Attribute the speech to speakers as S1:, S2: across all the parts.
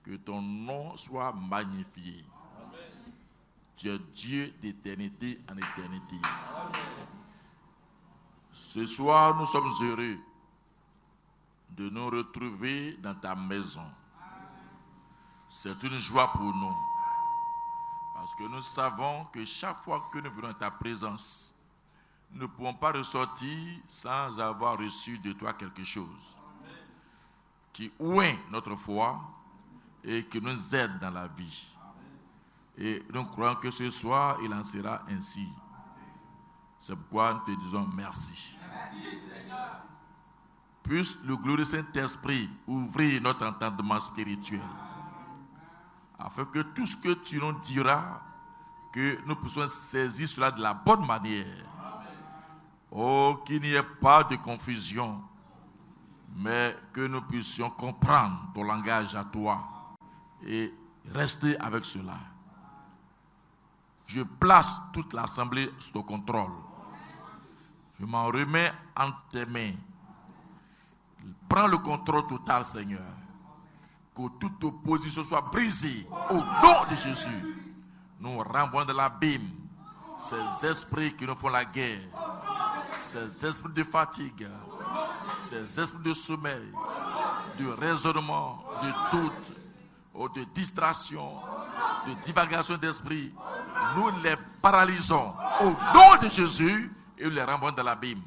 S1: Que ton nom soit magnifié. Amen. Tu es Dieu d'éternité en éternité. Amen. Ce soir, nous sommes heureux de nous retrouver dans ta maison. C'est une joie pour nous. Parce que nous savons que chaque fois que nous venons à ta présence, nous ne pouvons pas ressortir sans avoir reçu de toi quelque chose qui oint notre foi et qui nous aide dans la vie. Et nous croyons que ce soir, il en sera ainsi. C'est pourquoi nous te disons merci. Merci, Seigneur. Puisse le glorieux Saint-Esprit ouvrir notre entendement spirituel, afin que tout ce que tu nous diras, que nous puissions saisir cela de la bonne manière. Oh, qu'il n'y ait pas de confusion, mais que nous puissions comprendre ton langage à toi et rester avec cela. Je place toute l'assemblée sous ton contrôle. Je m'en remets entre tes mains. Prends le contrôle total, Seigneur. Que toute opposition soit brisée au nom de Jésus. Nous renvoyons de l'abîme ces esprits qui nous font la guerre, ces esprits de fatigue, ces esprits de sommeil, de raisonnement, de doute, ou de distraction, de divagation d'esprit. Nous les paralysons au nom de Jésus et nous les renvoyons de l'abîme.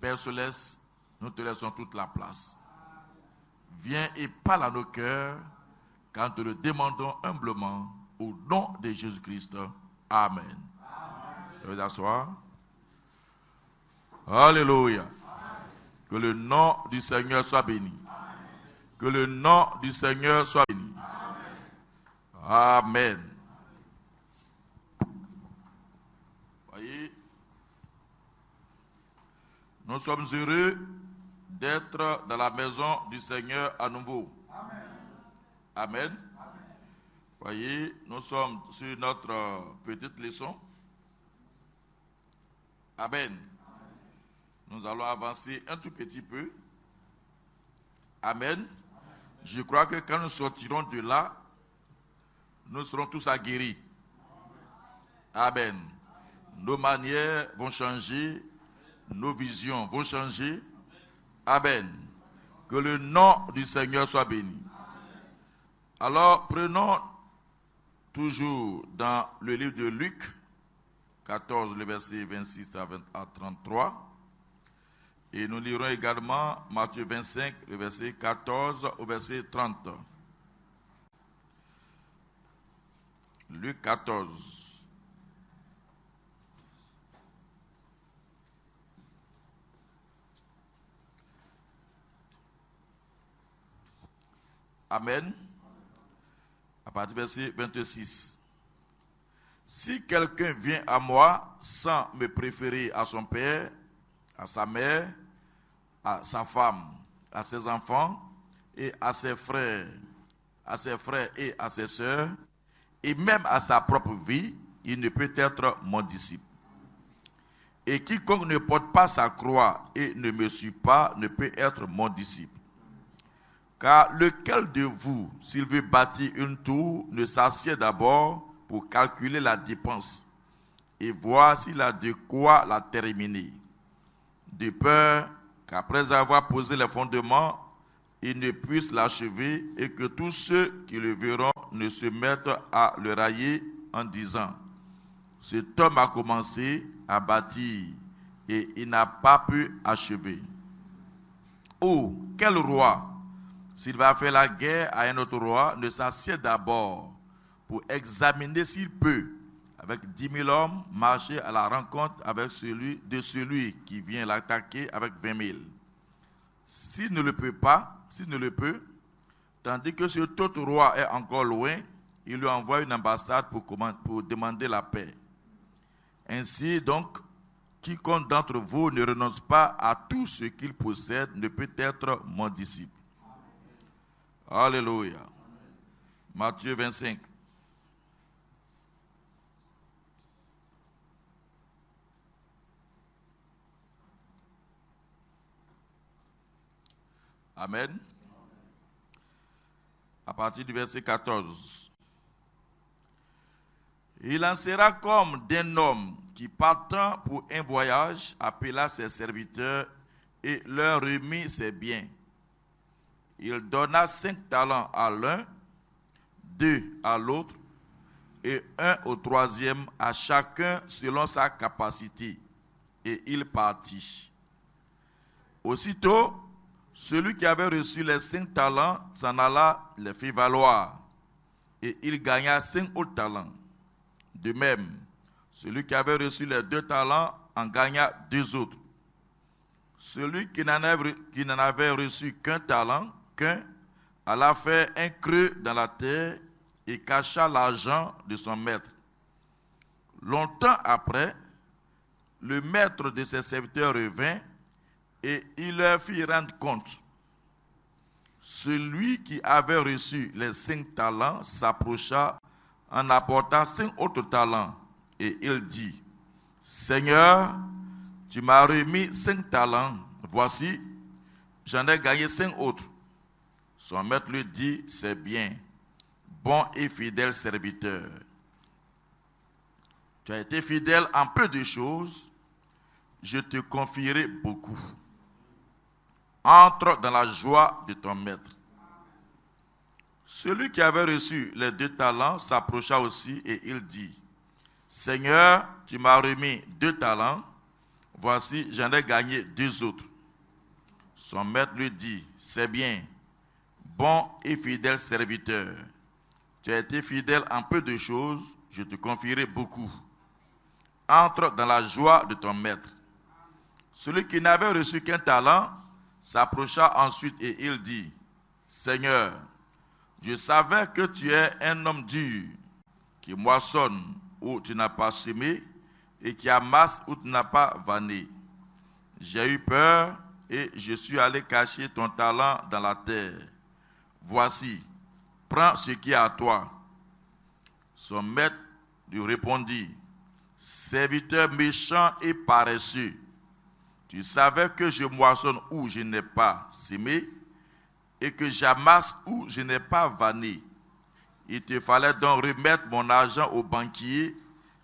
S1: Père Céleste, nous te laissons toute la place. Viens et parle à nos cœurs quand nous le demandons humblement au nom de Jésus-Christ. Amen. Je vais vous asseoir. Alléluia. Que le nom du Seigneur soit béni. Que le nom du Seigneur soit béni. Amen. Voyez, nous sommes heureux d'être dans la maison du Seigneur à nouveau. Amen. Amen. Voyez, nous sommes sur notre petite leçon. Amen. Nous allons avancer un tout petit peu. Amen. Je crois que quand nous sortirons de là, nous serons tous aguerris. Amen. Nos manières vont changer, nos visions vont changer. Amen. Que le nom du Seigneur soit béni. Alors, prenons toujours dans le livre de Luc 14, le verset 26 à 33. Et nous lirons également Matthieu 25, le verset 14 au verset 30. Luc 14. Amen. À partir du verset 26. Si quelqu'un vient à moi sans me préférer à son père, à sa mère, à sa femme, à ses enfants et à ses frères et à ses sœurs, et même à sa propre vie, il ne peut être mon disciple. Et quiconque ne porte pas sa croix et ne me suit pas, ne peut être mon disciple. Car lequel de vous, s'il veut bâtir une tour, ne s'assied d'abord pour calculer la dépense et voir s'il a de quoi la terminer, de peur qu'après avoir posé les fondements, il ne puisse l'achever et que tous ceux qui le verront ne se mettent à le railler en disant: cet homme a commencé à bâtir et il n'a pas pu achever. Ou quel roi, s'il va faire la guerre à un autre roi, ne s'assied d'abord pour examiner s'il peut, avec 10 000 hommes, marcher à la rencontre avec celui qui vient l'attaquer avec 20 000. S'il ne le peut, tandis que cet autre roi est encore loin, il lui envoie une ambassade pour demander la paix. Ainsi donc, quiconque d'entre vous ne renonce pas à tout ce qu'il possède ne peut être mon disciple. Alléluia. Matthieu 25. Amen. à partir du verset 14. Il en sera comme d'un homme qui, partant pour un voyage, appela ses serviteurs et leur remit ses biens. Il donna 5 talents à l'un, 2 à l'autre, et 1 au troisième, à chacun selon sa capacité. Et il partit. Aussitôt, celui qui avait reçu les 5 talents s'en alla les fit valoir, et il gagna 5 autres talents. De même, celui qui avait reçu les 2 talents en gagna 2 autres. Celui qui n'en avait reçu qu'un talent, alla faire un creux dans la terre et cacha l'argent de son maître. Longtemps après, le maître de ses serviteurs revint et il leur fit rendre compte. Celui qui avait reçu les 5 talents s'approcha en apportant 5 autres talents. Et il dit, « Seigneur, tu m'as remis 5 talents. Voici, j'en ai gagné 5 autres. » Son maître lui dit, « C'est bien, bon et fidèle serviteur. Tu as été fidèle en peu de choses, je te confierai beaucoup. Entre dans la joie de ton maître. » Celui qui avait reçu les 2 talents s'approcha aussi et il dit, « Seigneur, tu m'as remis 2 talents, voici, j'en ai gagné 2 autres. » Son maître lui dit, « C'est bien, bon et fidèle serviteur. Tu as été fidèle en peu de choses, je te confierai beaucoup. Entre dans la joie de ton maître. » Celui qui n'avait reçu qu'un talent s'approcha ensuite et il dit, « Seigneur, je savais que tu es un homme dur, qui moissonne où tu n'as pas semé et qui amasse où tu n'as pas vanné. J'ai eu peur et je suis allé cacher ton talent dans la terre. Voici, prends ce qui est à toi. » Son maître lui répondit, « Serviteur méchant et paresseux, tu savais que je moissonne où je n'ai pas semé et que j'amasse où je n'ai pas vanné. Il te fallait donc remettre mon argent au banquier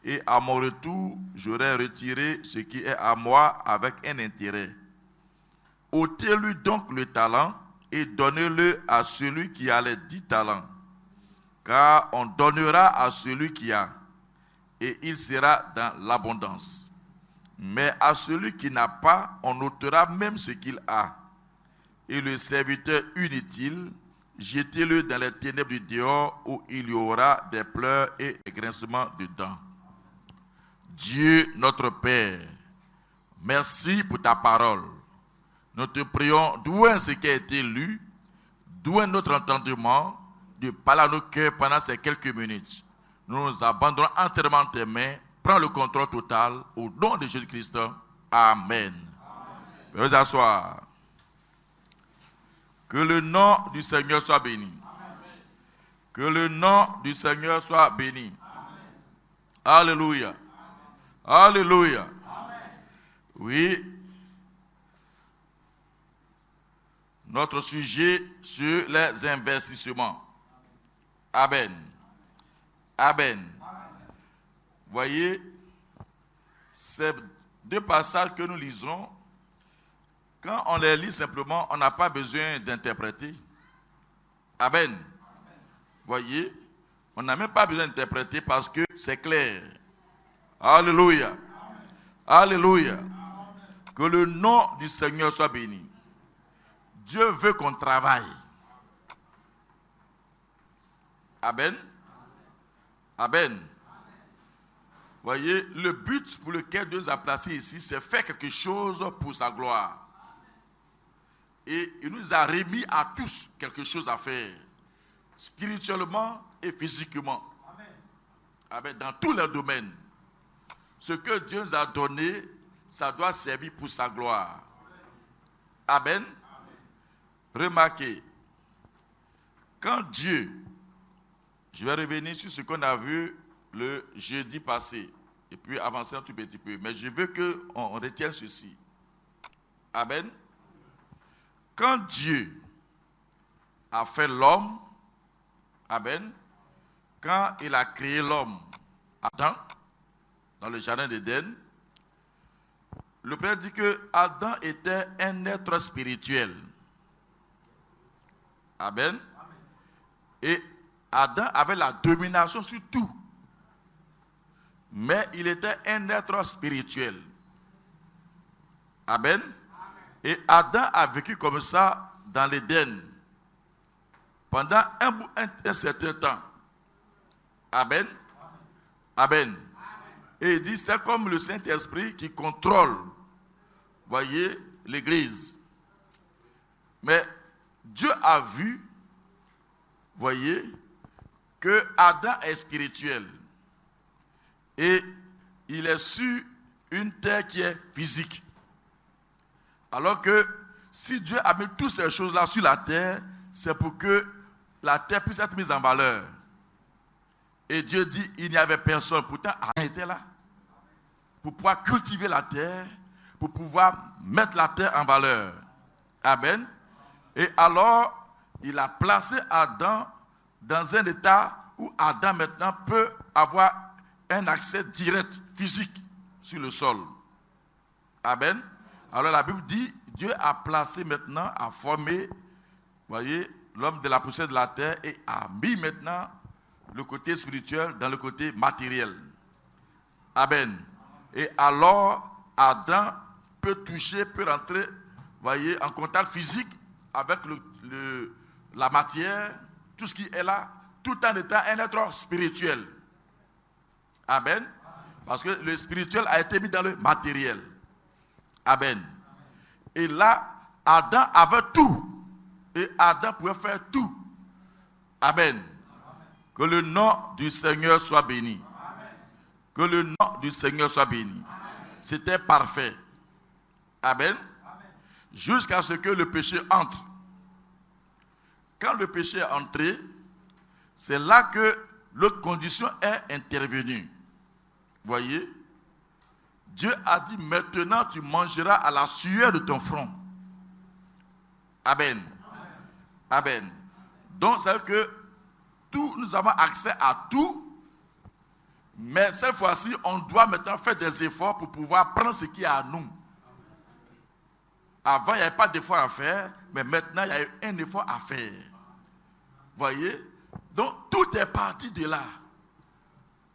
S1: et à mon retour, j'aurais retiré ce qui est à moi avec un intérêt. Ôtez-lui donc le talent et donnez-le à celui qui a les 10 talents, car on donnera à celui qui a, et il sera dans l'abondance. Mais à celui qui n'a pas, on ôtera même ce qu'il a. Et le serviteur inutile, jetez-le dans les ténèbres du dehors où il y aura des pleurs et des grincements de dents. » Dieu notre Père, merci pour ta parole. Nous te prions, doué ce qui a été lu, doué notre entendement, de parler à nos cœurs pendant ces quelques minutes. Nous nous abandonnons entièrement tes mains. Prends le contrôle total au nom de Jésus-Christ. Amen. Veuillez vous asseoir. Que le nom du Seigneur soit béni. Amen. Que le nom du Seigneur soit béni. Amen. Alléluia. Amen. Alléluia. Amen. Oui. Notre sujet sur les investissements. Amen. Amen. Voyez, ces 2 passages que nous lisons, quand on les lit simplement, on n'a pas besoin d'interpréter. Amen. Voyez, on n'a même pas besoin d'interpréter parce que c'est clair. Alléluia. Amen. Alléluia. Amen. Que le nom du Seigneur soit béni. Dieu veut qu'on travaille. Amen. Amen. Voyez, le but pour lequel Dieu nous a placés ici, c'est faire quelque chose pour sa gloire. Et il nous a remis à tous quelque chose à faire, spirituellement et physiquement. Amen. Amen. Dans tous les domaines. Ce que Dieu nous a donné, ça doit servir pour sa gloire. Amen. Amen. Remarquez, quand Dieu, je vais revenir sur ce qu'on a vu le jeudi passé, et puis avancer un tout petit peu, mais je veux qu'on retienne ceci. Amen. Quand Dieu a fait l'homme, Amen. Quand il a créé l'homme, Adam, dans le jardin d'Éden, le Père dit que Adam était un être spirituel. Amen. Et Adam avait la domination sur tout. Mais il était un être spirituel. Amen. Et Adam a vécu comme ça dans l'Éden pendant un certain temps. Amen. Amen. Et il dit, c'est comme le Saint-Esprit qui contrôle, voyez, l'Église. Mais Dieu a vu, voyez, que Adam est spirituel. Et il est sur une terre qui est physique. Alors que si Dieu a mis toutes ces choses-là sur la terre, c'est pour que la terre puisse être mise en valeur. Et Dieu dit, il n'y avait personne. Pourtant, Adam était là. Pour pouvoir cultiver la terre, pour pouvoir mettre la terre en valeur. Amen. Et alors, il a placé Adam dans un état où Adam maintenant peut avoir un accès direct, physique, sur le sol. Amen. Alors la Bible dit, Dieu a placé maintenant, a formé, voyez, l'homme de la poussière de la terre et a mis maintenant le côté spirituel dans le côté matériel. Amen. Et alors, Adam peut toucher, peut rentrer, voyez, en contact physique avec la matière, tout ce qui est là, tout en étant un être spirituel. Amen. Parce que le spirituel a été mis dans le matériel. Amen. Et là, Adam avait tout. Et Adam pouvait faire tout. Amen. Que le nom du Seigneur soit béni. Que le nom du Seigneur soit béni. C'était parfait. Amen. Jusqu'à ce que le péché entre. Quand le péché est entré, c'est là que l'autre condition est intervenue. Voyez, Dieu a dit, maintenant tu mangeras à la sueur de ton front. Amen. Amen. Donc, ça veut dire que nous avons accès à tout, mais cette fois-ci, on doit maintenant faire des efforts pour pouvoir prendre ce qui est à nous. Avant, il n'y avait pas d'effort à faire, mais maintenant, il y a un effort à faire. Voyez? Donc, tout est parti de là.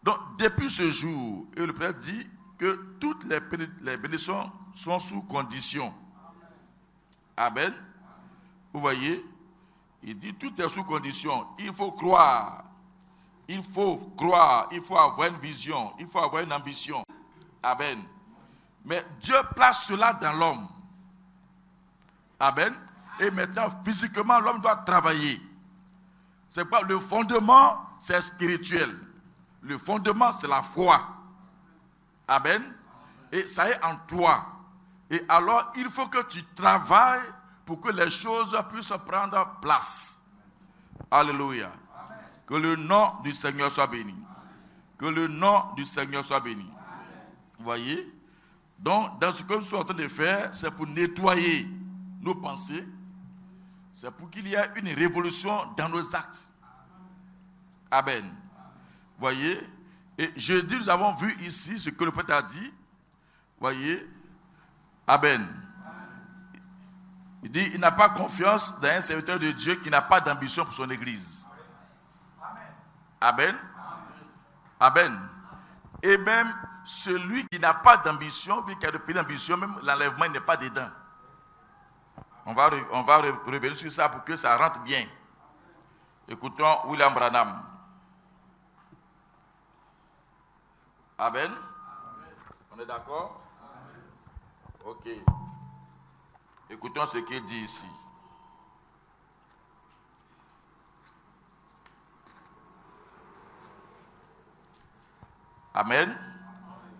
S1: Donc, depuis ce jour, et le Père dit que toutes les bénédictions sont sous condition. Amen. Vous voyez? Il dit tout est sous condition. Il faut croire. Il faut croire. Il faut avoir une vision. Il faut avoir une ambition. Amen. Mais Dieu place cela dans l'homme. Amen. Et maintenant, physiquement, l'homme doit travailler. C'est pas le fondement, c'est spirituel. Le fondement, c'est la foi. Amen. Et ça est en toi. Et alors, il faut que tu travailles pour que les choses puissent prendre place. Alléluia. Amen. Que le nom du Seigneur soit béni. Que le nom du Seigneur soit béni. Vous voyez? Donc, dans ce que nous sommes en train de faire, c'est pour nettoyer nos pensées. C'est pour qu'il y ait une révolution dans nos actes. Amen. Voyez? Et jeudi, nous avons vu ici ce que le Prêtre a dit. Voyez? Amen. Il dit, il n'a pas confiance dans un serviteur de Dieu qui n'a pas d'ambition pour son église. Amen. Amen. Et même celui qui n'a pas d'ambition, qui a de peu d'ambition, même l'enlèvement n'est pas dedans. On va revenir sur ça pour que ça rentre bien. Écoutons William Branham. Amen. On est d'accord? Ok. Écoutons ce qu'il dit ici. Amen.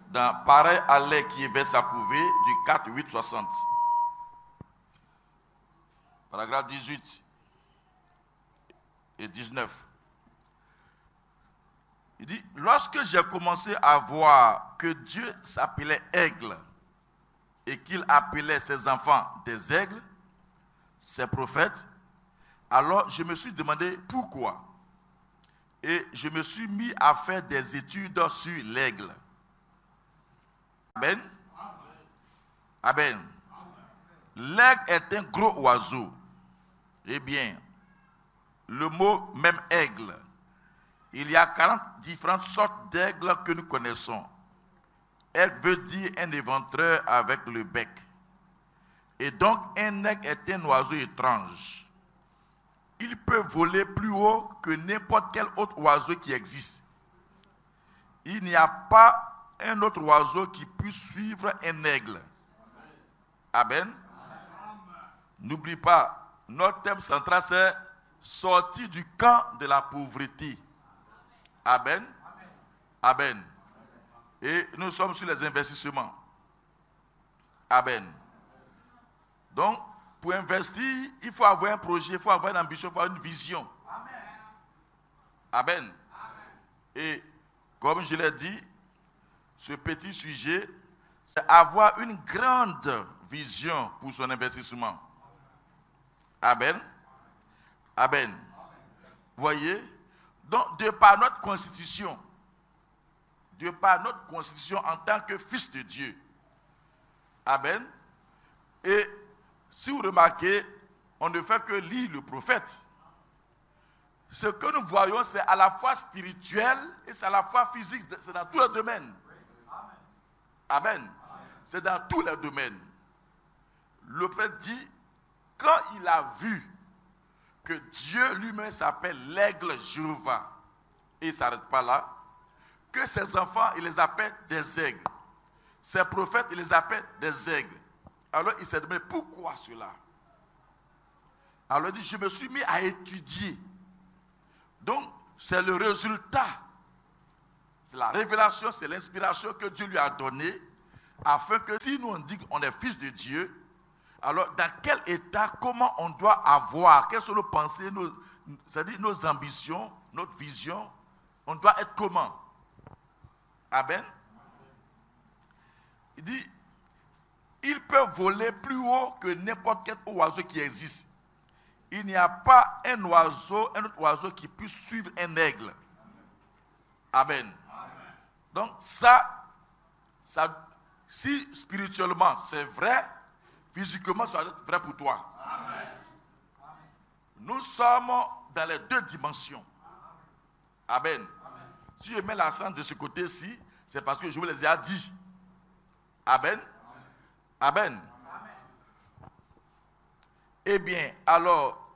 S1: Dans Pareil à lait qui est vers sa couvée du 4-8-60. Paragraphe 18 et 19. Il dit, lorsque j'ai commencé à voir que Dieu s'appelait aigle et qu'il appelait ses enfants des aigles, ses prophètes, alors je me suis demandé pourquoi. et je me suis mis à faire des études sur l'aigle. Amen. Amen. L'aigle est un gros oiseau. Eh bien, le mot même aigle, il y a 40 différentes sortes d'aigles que nous connaissons. Elle veut dire un éventreur avec le bec. Et donc, un aigle est un oiseau étrange. Il peut voler plus haut que n'importe quel autre oiseau qui existe. Il n'y a pas un autre oiseau qui puisse suivre un aigle. Amen. N'oublie pas, notre thème central, c'est sortir du camp de la pauvreté. Amen. Amen. Et nous sommes sur les investissements. Amen. Donc, pour investir, il faut avoir un projet, il faut avoir une ambition, il faut avoir une vision. Amen. Et comme je l'ai dit, ce petit sujet, c'est avoir une grande vision pour son investissement. Amen. Amen. Vous voyez? Donc, de par notre constitution en tant que fils de Dieu. Amen. Et si vous remarquez, on ne fait que lire le prophète. Ce que nous voyons, c'est à la fois spirituel et c'est à la fois physique. C'est dans tous les domaines. Amen. C'est dans tous les domaines. Le prophète dit, quand il a vu que Dieu lui-même s'appelle l'aigle Jéhovah, et il ne s'arrête pas là, que ses enfants, il les appelle des aigles. Ses prophètes, il les appelle des aigles. Alors il s'est demandé, pourquoi cela? Alors il dit, je me suis mis à étudier. Donc, c'est le résultat. C'est la révélation, c'est l'inspiration que Dieu lui a donnée, afin que si nous on dit qu'on est fils de Dieu, alors dans quel état, comment on doit avoir, quelles sont nos pensées, c'est-à-dire nos ambitions, notre vision, on doit être comment? Amen. Il dit, il peut voler plus haut que n'importe quel oiseau qui existe. Il n'y a pas un autre oiseau qui puisse suivre un aigle. Amen. Donc ça, si spirituellement c'est vrai, physiquement ça doit être vrai pour toi. Amen. Nous sommes dans les deux dimensions. Amen. Si je mets l'accent de ce côté-ci, c'est parce que je vous les ai dit. Amen. Amen. Eh bien, alors,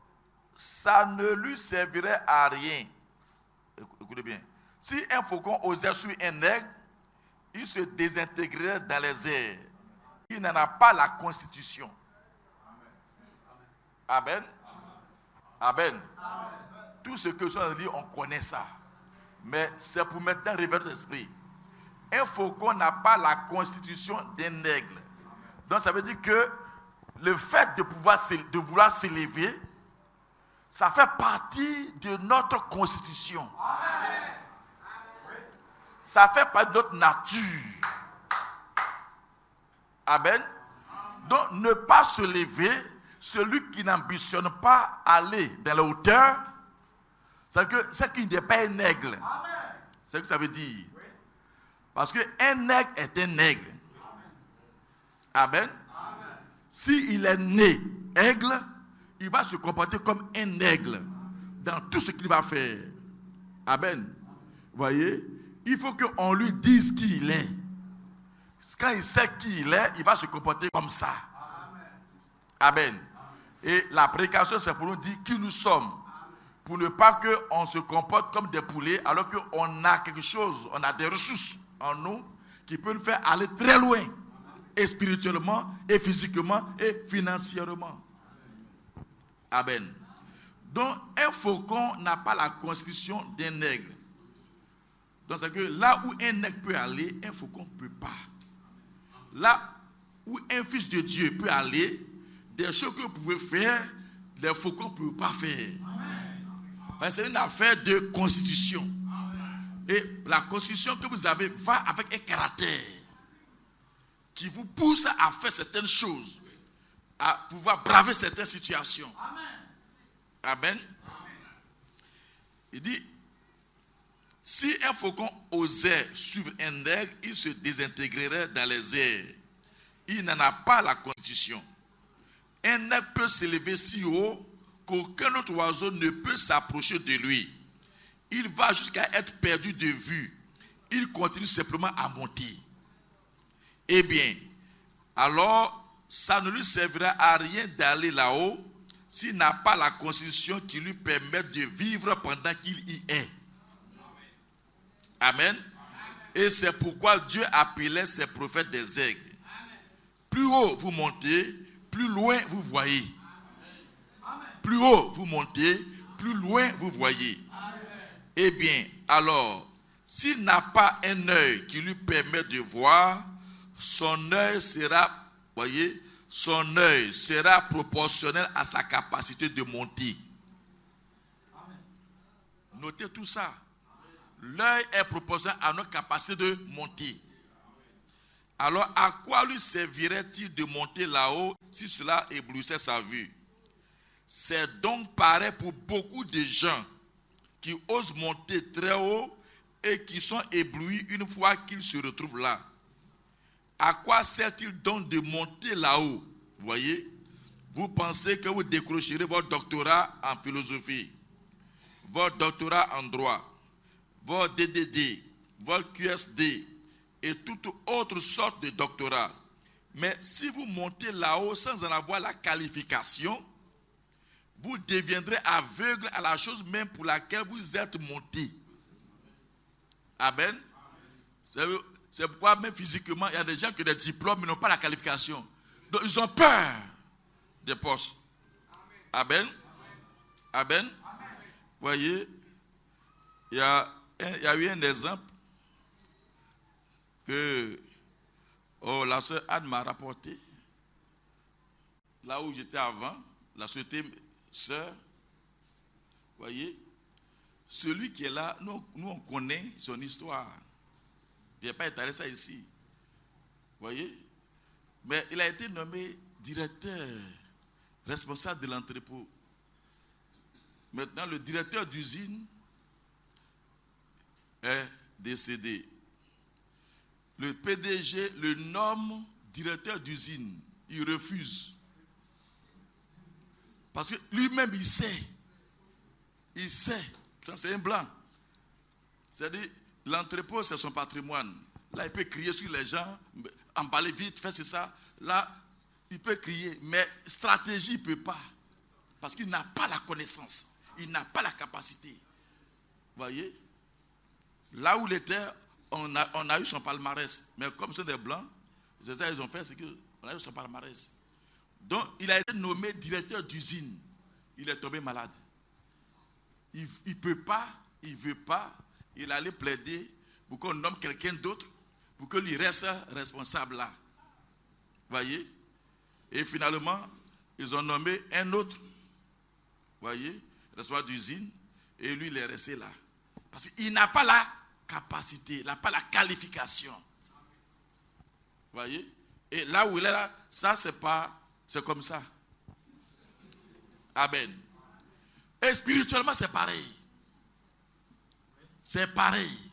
S1: ça ne lui servirait à rien. Écoutez bien. Si un faucon osait suivre un aigle, il se désintégrerait dans les airs. Il n'en a pas la constitution. Amen. Amen. Tout ce que je suis dit, on connaît ça. Mais c'est pour maintenant réveiller l'esprit. Un faucon n'a pas la constitution d'un aigle. Donc ça veut dire que le fait de vouloir s'élever, ça fait partie de notre constitution. Ça fait partie de notre nature. Amen. Donc ne pas se lever, celui qui n'ambitionne pas aller dans la hauteur, c'est qu'il n'est pas un aigle. C'est ce que ça veut dire. Parce qu'un aigle est un aigle. Amen. S'il est né aigle, il va se comporter comme un aigle dans tout ce qu'il va faire. Amen. Vous voyez, il faut qu'on lui dise qui il est. Quand il sait qui il est, il va se comporter comme ça. Amen. Et la prédication, c'est pour nous dire qui nous sommes. Pour ne pas qu'on se comporte comme des poulets, alors qu'on a quelque chose, on a des ressources en nous qui peuvent nous faire aller très loin. Et spirituellement, et physiquement, et financièrement. Amen. Donc, un faucon n'a pas la constitution d'un aigle. Donc, c'est que là où un aigle peut aller, un faucon ne peut pas. Là où un fils de Dieu peut aller, des choses que vous pouvez faire, les faucons ne peuvent pas faire. C'est une affaire de constitution. Et la constitution que vous avez va avec un caractère qui vous pousse à faire certaines choses, à pouvoir braver certaines situations. Amen. Il dit, un faucon osait suivre un aigle, il se désintégrerait dans les airs. Il n'en a pas la constitution. Un aigle peut s'élever si haut qu'aucun autre oiseau ne peut s'approcher de lui. Il va jusqu'à être perdu de vue. Il continue simplement à monter. Eh bien, alors, ça ne lui servira à rien d'aller là-haut s'il n'a pas la constitution qui lui permet de vivre pendant qu'il y est. Amen. Et c'est pourquoi Dieu appelait ses prophètes des aigles. Plus haut vous montez, plus loin vous voyez. Plus haut vous montez, plus loin vous voyez. Eh bien, alors, s'il n'a pas un œil qui lui permet de voir, son œil sera, voyez, son œil sera proportionnel à sa capacité de monter. Notez tout ça. L'œil est proportionnel à notre capacité de monter. Alors, à quoi lui servirait-il de monter là-haut si cela éblouissait sa vue? C'est donc pareil pour beaucoup de gens qui osent monter très haut et qui sont éblouis une fois qu'ils se retrouvent là. À quoi sert-il donc de monter là-haut? Vous voyez? Vous pensez que vous décrocherez votre doctorat en philosophie, votre doctorat en droit, votre DDD, votre QSD et toute autre sorte de doctorat. Mais si vous montez là-haut sans en avoir la qualification, vous deviendrez aveugle à la chose même pour laquelle vous êtes monté. Amen. C'est pourquoi même physiquement, il y a des gens qui ont des diplômes mais n'ont pas la qualification. Donc ils ont peur des postes. Amen. Amen. Vous voyez, il y a eu un exemple que la sœur Anne m'a rapporté. Là où j'étais avant, la société sœur, vous voyez, celui qui est là, nous on connaît son histoire. Je n'ai pas étalé ça ici. Vous voyez? Mais il a été nommé directeur, responsable de l'entrepôt. Maintenant, le directeur d'usine est décédé. Le PDG le nomme directeur d'usine. Il refuse. Parce que lui-même, il sait. Il sait. C'est un blanc. C'est-à-dire, l'entrepôt, c'est son patrimoine. Là, il peut crier sur les gens, emballer vite, faire ça. Là, il peut crier, mais stratégie, il ne peut pas. Parce qu'il n'a pas la connaissance. Il n'a pas la capacité. Vous voyez? Là où il était, on a eu son palmarès. Mais comme c'est des blancs, c'est ça qu'ils ont fait, c'est qu'on a eu son palmarès. Donc, il a été nommé directeur d'usine. Il est tombé malade. Il ne peut pas, il ne veut pas. Il allait plaider pour qu'on nomme quelqu'un d'autre, pour que lui reste responsable là. Vous voyez? Et finalement, ils ont nommé un autre, vous voyez, responsable d'usine, et lui, il est resté là. Parce qu'il n'a pas la capacité, il n'a pas la qualification. Vous voyez? Et là où il est là, ça, c'est comme ça. Amen. Et spirituellement, c'est pareil. C'est pareil.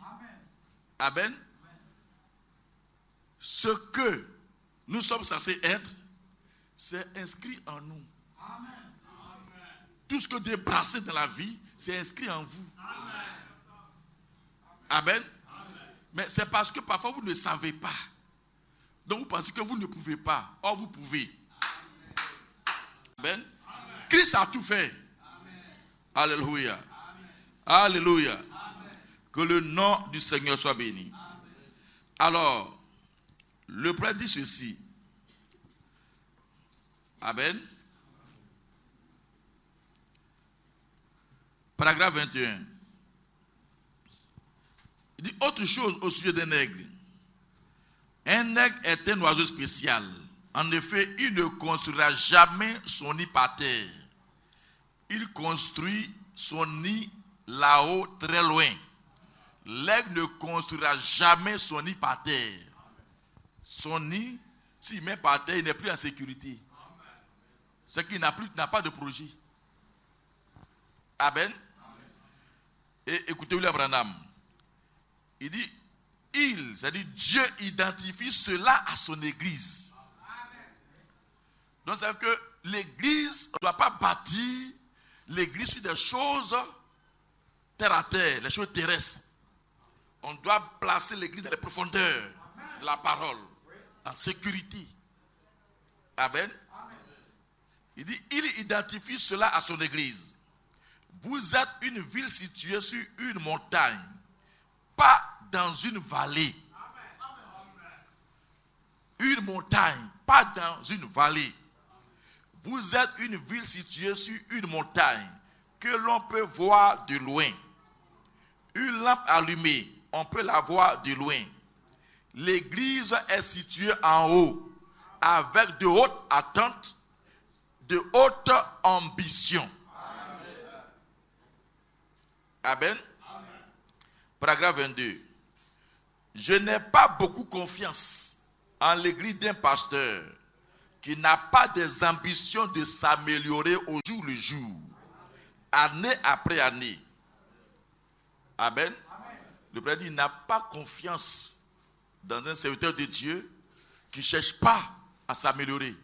S1: Amen. Ce que nous sommes censés être, c'est inscrit en nous. Tout ce que Dieu brasse dans la vie, c'est inscrit en vous. Amen. Mais c'est parce que parfois vous ne savez pas. Donc vous pensez que vous ne pouvez pas. Or vous pouvez. Amen. Christ a tout fait. Alléluia. Alléluia. Que le nom du Seigneur soit béni. Alors, le prêtre dit ceci. Amen. Paragraphe 21. Il dit autre chose au sujet d'un aigle. Un aigle est un oiseau spécial. En effet, il ne construira jamais son nid par terre. Il construit son nid là-haut, très loin. L'aigle ne construira jamais son nid par terre. Son nid, s'il met par terre, il n'est plus en sécurité. C'est qu'il n'a pas de projet. Amen. Et écoutez William Branham. Il dit, c'est-à-dire Dieu identifie cela à son église. Donc c'est que l'église ne doit pas bâtir l'église sur des choses terre à terre, les choses terrestres. On doit placer l'église dans les profondeurs de la parole, en sécurité. Amen. Il dit, il identifie cela à son église. Vous êtes une ville située sur une montagne, pas dans une vallée. Une montagne, pas dans une vallée. Vous êtes une ville située sur une montagne que l'on peut voir de loin. Une lampe allumée, on peut la voir de loin. L'église est située en haut, avec de hautes attentes, de hautes ambitions. Amen. Paragraphe 22. Je n'ai pas beaucoup confiance en l'église d'un pasteur qui n'a pas des ambitions de s'améliorer au jour le jour, année après année. Amen. Le prêtre dit, il n'a pas confiance dans un serviteur de Dieu qui ne cherche pas à s'améliorer.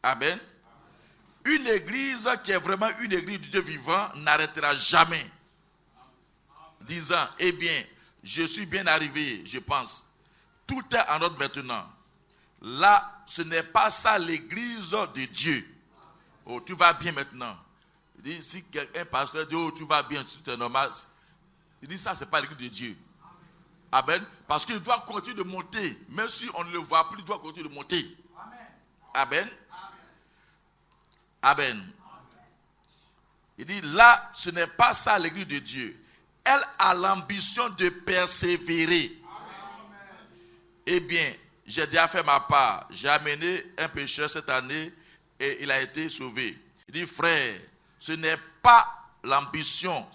S1: Amen. Une église qui est vraiment une église du Dieu vivant n'arrêtera jamais, disant, eh bien, je suis bien arrivé, je pense. Tout est en ordre maintenant. Là, ce n'est pas ça l'église de Dieu. Oh, tu vas bien maintenant. Il dit, si un pasteur dit, oh, tu vas bien, tout est normal. Il dit, ça, ce n'est pas l'église de Dieu. Amen. Parce qu'il doit continuer de monter. Même si on ne le voit plus, il doit continuer de monter. Amen. Amen. Il dit, là, ce n'est pas ça l'église de Dieu. Elle a l'ambition de persévérer. Eh bien, j'ai déjà fait ma part. J'ai amené un pécheur cette année et il a été sauvé. Il dit, frère, ce n'est pas l'ambition.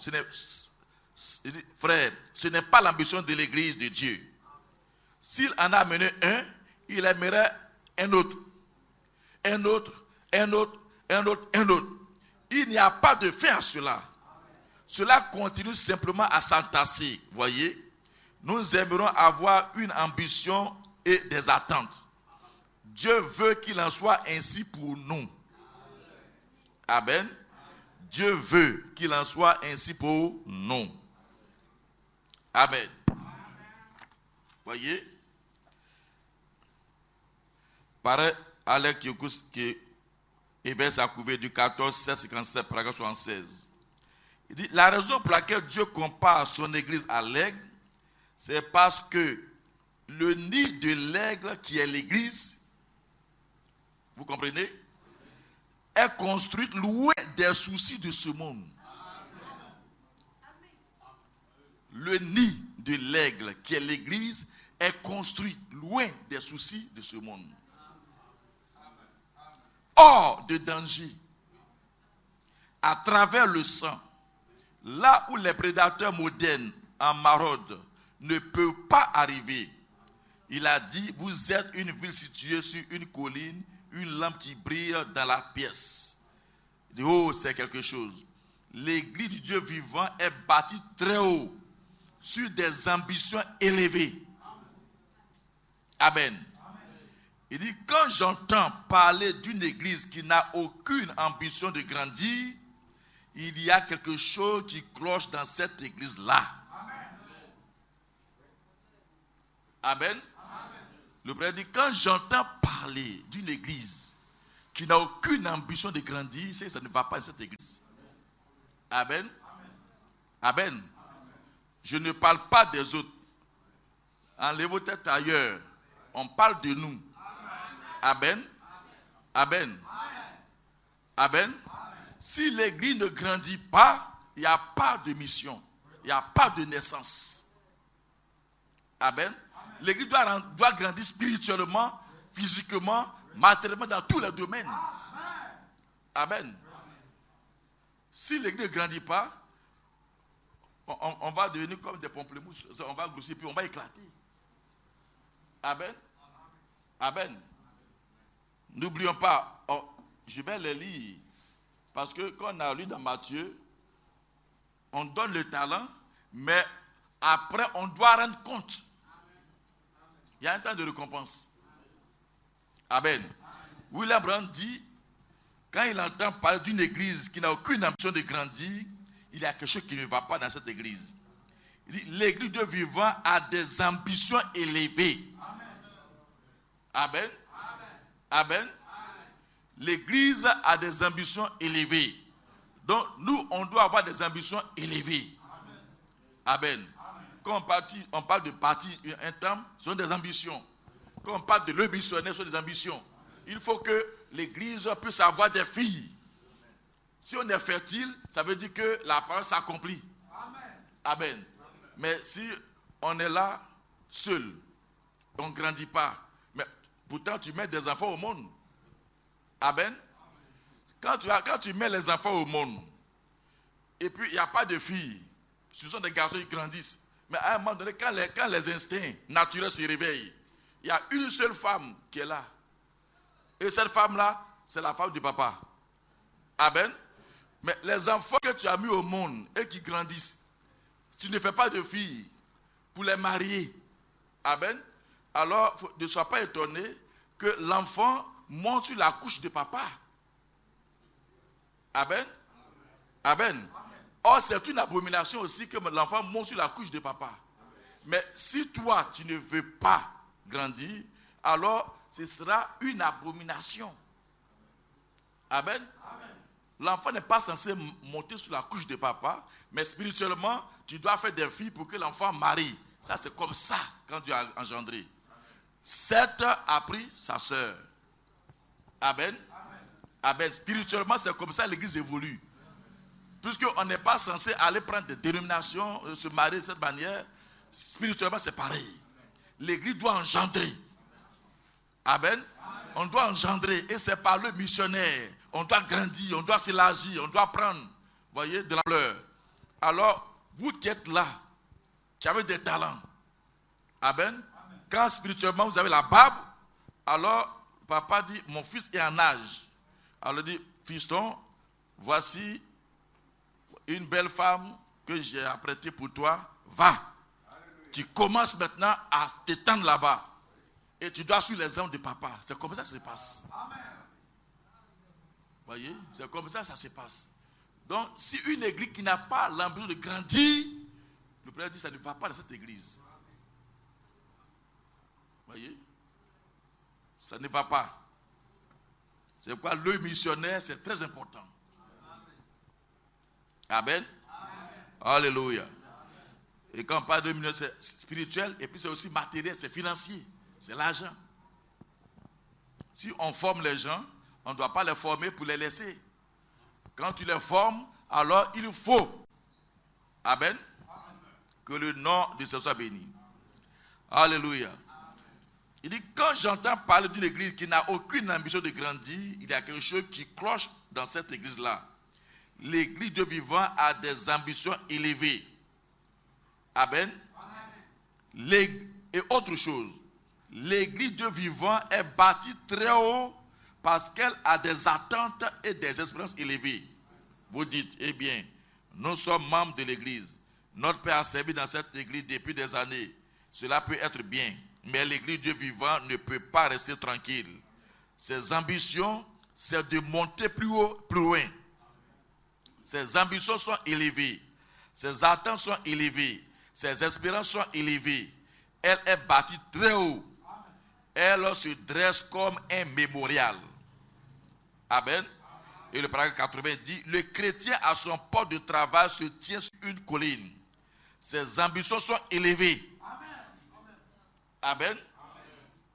S1: Frère, ce n'est pas l'ambition de l'église de Dieu. S'il en a amené un, il aimerait un autre. Un autre, un autre, un autre, un autre. Il n'y a pas de fin à cela. Cela continue simplement à s'entasser. Voyez, nous aimerons avoir une ambition et des attentes. Dieu veut qu'il en soit ainsi pour nous. Amen. Dieu veut qu'il en soit ainsi pour nous. Amen. Voyez, pareil, Alec qui éverse à couver du 14, 16, 57, paragraphe 76. Il dit, la raison pour laquelle Dieu compare son église à l'aigle, c'est parce que le nid de l'aigle qui est l'église, vous comprenez, est construite loin des soucis de ce monde. Le nid de l'aigle qui est l'église est construit loin des soucis de ce monde. Hors de danger, à travers le sang, là où les prédateurs modernes en maraude ne peuvent pas arriver. Il a dit, vous êtes une ville située sur une colline, une lampe qui brille dans la pièce. Il dit, oh, c'est quelque chose. L'église du Dieu vivant est bâtie très haut, sur des ambitions élevées. Amen. Il dit, quand j'entends parler d'une église qui n'a aucune ambition de grandir, il y a quelque chose qui cloche dans cette église-là. Amen. Le prêtre dit, quand j'entends parler d'une église qui n'a aucune ambition de grandir, ça ne va pas dans cette église. Amen. Amen. Je ne parle pas des autres. Enlevez vos têtes ailleurs. On parle de nous. Amen. Amen. Amen. Si l'église ne grandit pas, il n'y a pas de mission. Il n'y a pas de naissance. Amen. L'église doit grandir spirituellement, physiquement, matériellement, dans tous les domaines. Amen. Si l'église ne grandit pas, on va devenir comme des pamplemousses. On va grossir, puis on va éclater. Amen. Amen. N'oublions pas, je vais les lire. Parce que quand on a lu dans Matthieu, on donne le talent, mais après, on doit rendre compte. Il y a un temps de récompense. Amen. William Branham dit, quand il entend parler d'une église qui n'a aucune ambition de grandir, il y a quelque chose qui ne va pas dans cette église. Il dit, l'église de vivant a des ambitions élevées. Amen. Amen. L'église a des ambitions élevées. Donc, nous, on doit avoir des ambitions élevées. Amen. Quand on parle de parti, un temps, ce sont des ambitions. Quand on parle de le missionnaire, ce sont des ambitions. Il faut que l'église puisse avoir des filles. Si on est fertile, ça veut dire que la parole s'accomplit. Amen. Mais si on est là, seul, on ne grandit pas. Mais pourtant, tu mets des enfants au monde. Amen. Quand tu mets les enfants au monde, et puis il n'y a pas de filles, ce sont des garçons qui grandissent. Mais à un moment donné, quand les instincts naturels se réveillent, il y a une seule femme qui est là. Et cette femme-là, c'est la femme du papa. Amen. Mais les enfants que tu as mis au monde et qui grandissent, tu ne fais pas de filles pour les marier. Amen. Alors, ne sois pas étonné que l'enfant monte sur la couche de papa. Amen. Amen. Or, c'est une abomination aussi que l'enfant monte sur la couche de papa. Mais si toi, tu ne veux pas grandir, alors ce sera une abomination. Amen. L'enfant n'est pas censé monter sur la couche de papa, mais spirituellement, tu dois faire des filles pour que l'enfant marie. Ça, c'est comme ça quand tu as engendré. Seth a pris sa sœur. Amen. Amen. Spirituellement, c'est comme ça que l'église évolue. Puisqu'on n'est pas censé aller prendre des dénominations, se marier de cette manière, spirituellement, c'est pareil. L'église doit engendrer. Amen. On doit engendrer. Et c'est par le missionnaire. On doit grandir, on doit s'élargir, on doit prendre, voyez, de l'ampleur. Alors, vous qui êtes là, qui avez des talents, amen. Quand spirituellement vous avez la barbe, alors papa dit, mon fils est en âge. Alors il dit, fiston, voici une belle femme que j'ai apprêtée pour toi, va. Tu commences maintenant à t'étendre là-bas. Et tu dois suivre les hommes de papa. C'est comme ça que ça se passe. Voyez, c'est comme ça que ça se passe. Donc, si une église qui n'a pas l'ambition de grandir, le Père dit, ça ne va pas dans cette église. Voyez, ça ne va pas. C'est pourquoi le missionnaire, c'est très important. Amen. Alléluia. Et quand on parle de missionnaire, c'est spirituel, et puis c'est aussi matériel, c'est financier, c'est l'argent. Si on forme les gens, on ne doit pas les former pour les laisser. Quand tu les formes, alors il faut, amen, que le nom de Dieu soit béni. Alléluia. Il dit, quand j'entends parler d'une église qui n'a aucune ambition de grandir, il y a quelque chose qui cloche dans cette église-là. L'église de vivant a des ambitions élevées. Amen. Et autre chose, l'église de vivant est bâtie très haut parce qu'elle a des attentes et des espérances élevées. Vous dites, eh bien, nous sommes membres de l'église. Notre Père a servi dans cette église depuis des années. Cela peut être bien, mais l'église de vivant ne peut pas rester tranquille. Ses ambitions, c'est de monter plus haut, plus loin. Ses ambitions sont élevées. Ses attentes sont élevées. Ses espérances sont élevées. Elle est bâtie très haut. Elle se dresse comme un mémorial. Amen. Et le paragraphe 80 dit, le chrétien à son poste de travail se tient sur une colline. Ses ambitions sont élevées. Amen.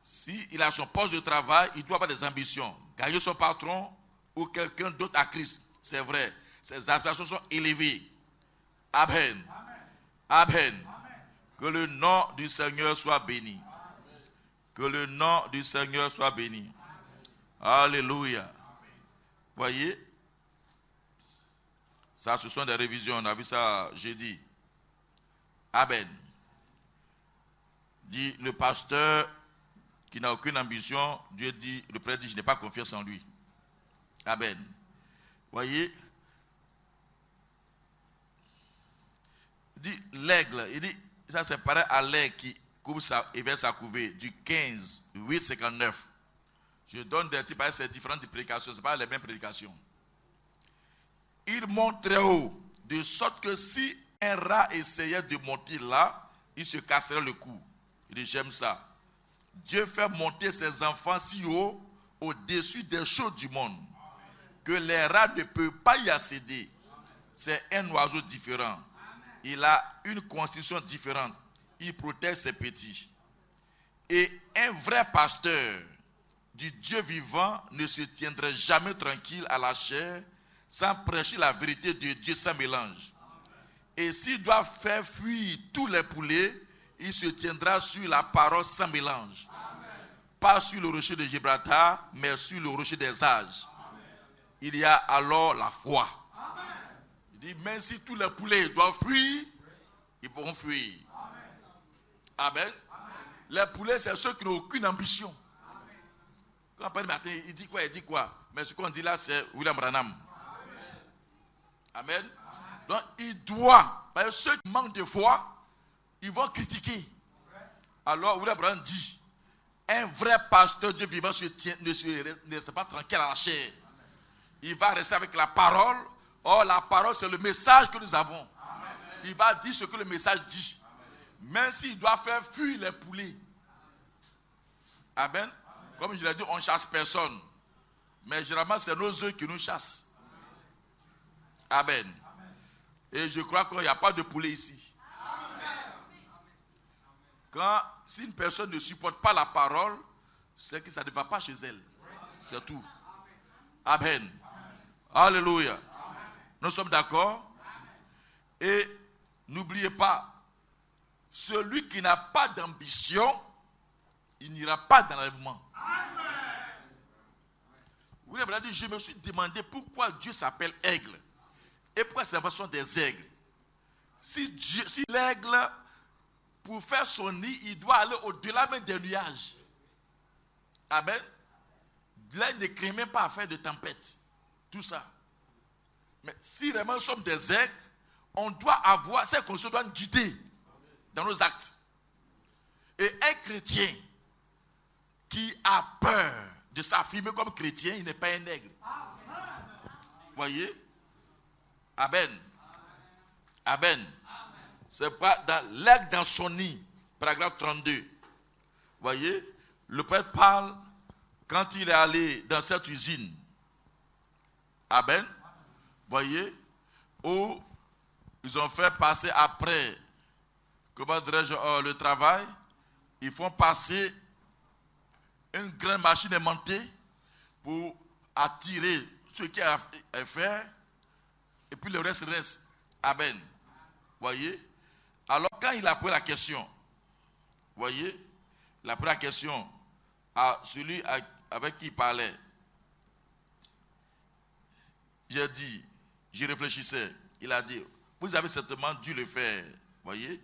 S1: S'il a son poste de travail, il doit avoir des ambitions. Gagner son patron ou quelqu'un d'autre à Christ. C'est vrai. Ses aspirations sont élevées. Amen. Amen. Que le nom du Seigneur soit béni. Que le nom du Seigneur soit béni. Alléluia. Voyez, ça ce sont des révisions, on a vu ça jeudi. Amen. Dit le pasteur qui n'a aucune ambition, Dieu dit, le prêtre dit, je n'ai pas confiance en lui. Amen. Voyez, il dit l'aigle, il dit Ça, c'est pareil à l'air qui coupe et verse sa couvée, du 15, 8, 59. Je donne des types, c'est différentes prédications, ce n'est pas les mêmes prédications. Il monte très haut, de sorte que si un rat essayait de monter là, il se casserait le cou. Il dit, j'aime ça. Dieu fait monter ses enfants si haut, au-dessus des choses du monde, que les rats ne peuvent pas y accéder. C'est un oiseau différent. Il a une constitution différente. Il protège ses petits. Et un vrai pasteur du Dieu vivant ne se tiendrait jamais tranquille à la chair sans prêcher la vérité de Dieu sans mélange. Et s'il doit faire fuir tous les poulets, il se tiendra sur la parole sans mélange. Pas sur le rocher de Gibraltar, mais sur le rocher des âges. Il y a alors la foi. Il dit, même si tous les poulets doivent fuir, ils vont fuir. Amen. Les poulets, c'est ceux qui n'ont aucune ambition. Quand on parle matin, il dit quoi? Il dit quoi? Mais ce qu'on dit là, c'est William Branham. Amen. Donc, il doit, parce que ceux qui manquent de foi, ils vont critiquer. Alors, William Branham dit, un vrai pasteur Dieu vivant ne reste pas tranquille à la chair. Il va rester avec la parole. Or, la parole, c'est le message que nous avons. Il va dire ce que le message dit. Même s'il doit faire fuir les poulets. Amen. Comme je l'ai dit, on ne chasse personne. Mais généralement, c'est nos œufs qui nous chassent. Amen. Et je crois qu'il n'y a pas de poulet ici. Si une personne ne supporte pas la parole, c'est que ça ne va pas chez elle. C'est tout. Amen. Alléluia. Nous sommes d'accord? Et n'oubliez pas, celui qui n'a pas d'ambition, il n'ira pas dans l'enlèvement. Vous avez dit, je me suis demandé pourquoi Dieu s'appelle aigle. Et pourquoi c'est la façon des aigles. Si l'aigle, pour faire son nid, il doit aller au-delà même des nuages. Amen. L'aigle ne crée même pas à faire de tempête. Tout ça. Mais si vraiment nous sommes des aigles, on doit avoir, ces conditions doivent nous guider dans nos actes. Et un chrétien qui a peur de s'affirmer comme chrétien, il n'est pas un aigle. Voyez? Amen. Amen. C'est pas dans l'aigle dans son nid, paragraphe 32. Voyez? Le prêtre parle quand il est allé dans cette usine. Amen. Voyez? Où ils ont fait passer après, comment dirais-je, le travail, ils font passer une grande machine aimantée pour attirer ce qui a fait, et puis le reste reste. Amen. Voyez? Alors quand il a posé la question, voyez, il a posé la question à celui avec qui il parlait. J'ai dit, j'y réfléchissais, il a dit, vous avez certainement dû le faire, voyez?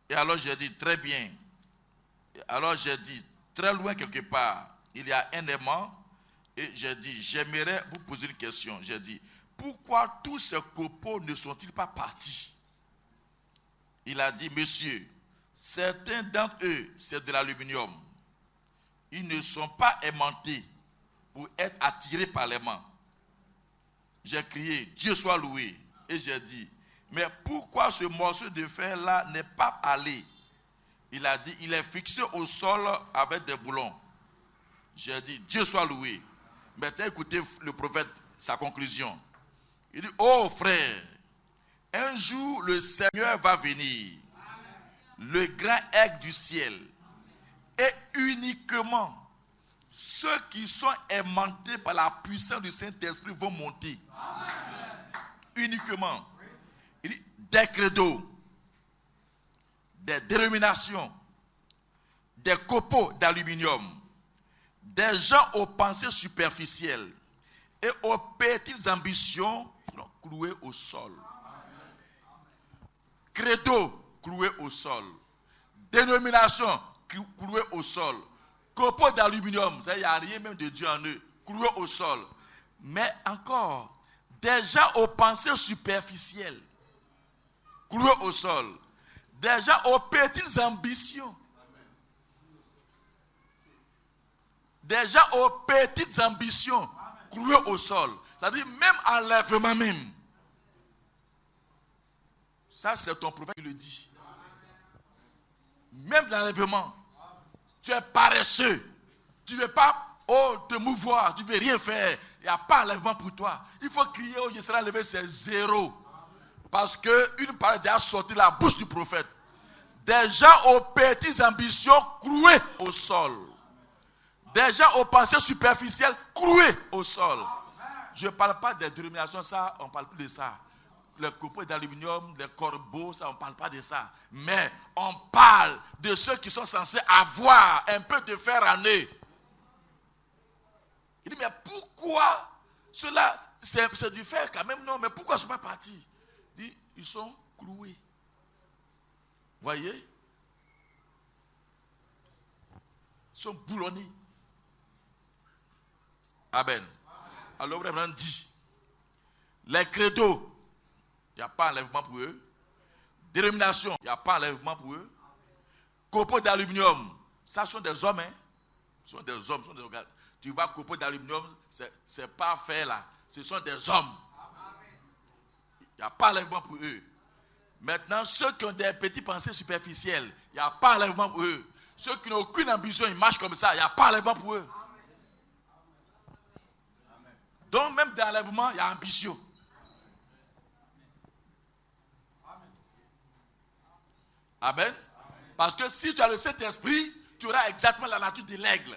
S1: Et alors j'ai dit, très bien. Alors j'ai dit, très loin quelque part, il y a un aimant. Et j'ai dit, j'aimerais vous poser une question. J'ai dit, pourquoi tous ces copeaux ne sont-ils pas partis? Il a dit, monsieur, certains d'entre eux, c'est de l'aluminium. Ils ne sont pas aimantés pour être attirés par l'aimant. J'ai crié, Dieu soit loué. Et j'ai dit, mais pourquoi ce morceau de fer-là n'est pas allé? Il a dit, il est fixé au sol avec des boulons. J'ai dit, Dieu soit loué. Maintenant, écoutez le prophète, sa conclusion. Il dit, oh frère, un jour le Seigneur va venir, le grand aigle du ciel, et uniquement ceux qui sont aimantés par la puissance du Saint-Esprit vont monter. Uniquement. Il dit, des credos, des dénominations, des copeaux d'aluminium, des gens aux pensées superficielles et aux petites ambitions sont cloués au sol. Credo cloué au sol. Dénomination clouée au sol. Copeaux d'aluminium, il n'y a rien même de Dieu en eux, cloués au sol. Mais encore, des gens aux pensées superficielles. cloués au sol. Des gens aux petites ambitions. Des gens aux petites ambitions, cloués au sol. C'est-à-dire même enlèvement même. Ça, c'est ton prophète qui le dit. Même l'enlèvement. Tu es paresseux. Tu ne veux pas te mouvoir. Tu ne veux rien faire. Il n'y a pas d'enlèvement pour toi. Il faut crier, oh, je serai enlevé, c'est zéro. Parce qu'une parole a sorti de la bouche du prophète. Des gens aux petites ambitions cloués au sol. Des gens aux pensées superficielles cloués au sol. Je ne parle pas des dénominations, ça, on ne parle plus de ça. Les copeaux d'aluminium, les corbeaux, ça, on ne parle pas de ça. Mais on parle de ceux qui sont censés avoir un peu de fer en eux. Il dit, mais pourquoi cela, c'est du fer quand même, non, mais pourquoi ils ne sont pas partis? Il dit, ils sont cloués. Voyez? Ils sont boulonnés. Amen. Alors, vraiment dit, les credos, il n'y a pas d'enlèvement pour eux. Dénomination, il n'y a pas d'enlèvement pour eux. Copeaux d'aluminium, ça sont des hommes, hein. Ce sont des hommes, ce sont des organes. Tu vois, copeaux d'aluminium, c'est pas fait là. Ce sont des hommes. Il n'y a pas d'enlèvement pour eux. Maintenant, ceux qui ont des petites pensées superficielles, il n'y a pas d'enlèvement pour eux. Ceux qui n'ont aucune ambition, ils marchent comme ça, il n'y a pas d'enlèvement pour eux. Donc, même dans l'enlèvement, il y a ambition. Amen. Parce que si tu as le Saint-Esprit, tu auras exactement la nature de l'aigle.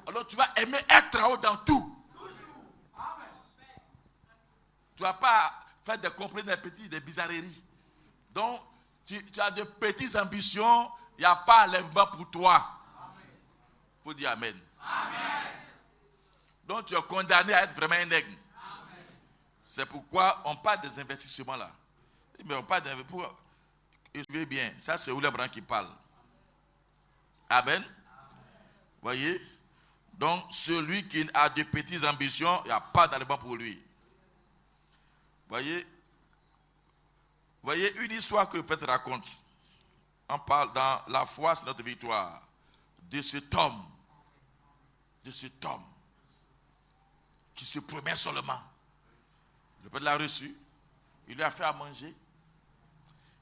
S1: Alors tu vas aimer être en haut dans tout. Tu ne vas pas faire des compromis, des bizarreries. Donc, tu as de petites ambitions, il n'y a pas d'enlèvement pour toi. Il faut dire Amen. Amen. Donc tu es condamné à être vraiment un aigle. C'est pourquoi on parle des investissements là. Mais on parle d'investissement. Suivez bien, ça c'est William Branham qui parle. Amen. Voyez? Donc celui qui a de petites ambitions, il n'y a pas d'enlèvement pour lui. Voyez? Voyez une histoire que le prophète raconte. On parle dans La foi, c'est notre victoire. De cet homme. De cet homme. Qui se promet seulement. Le prophète l'a reçu. Il lui a fait à manger.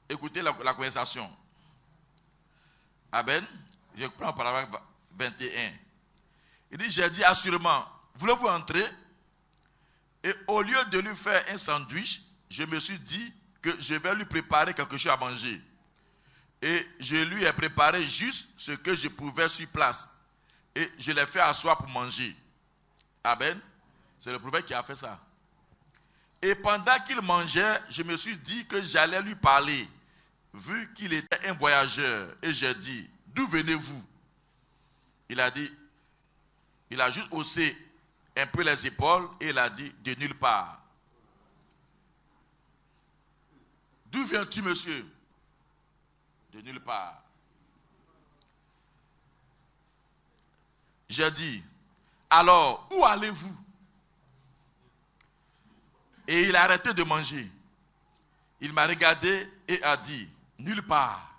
S1: Écoutez la conversation. Amen. Je prends paragraphe 21. Il dit, j'ai dit assurément, voulez-vous entrer? Et au lieu de lui faire un sandwich, je me suis dit que je vais lui préparer quelque chose à manger. Et je lui ai préparé juste ce que je pouvais sur place. Et je l'ai fait asseoir pour manger. Amen. C'est le prophète qui a fait ça. Et pendant qu'il mangeait, je me suis dit que j'allais lui parler, vu qu'il était un voyageur. Et j'ai dit, d'où venez-vous? Il a dit, il a juste haussé un peu les épaules et il a dit, de nulle part. D'où viens-tu, monsieur? De nulle part. J'ai dit, alors, où allez-vous? Et il a arrêté de manger. Il m'a regardé et a dit, nulle part.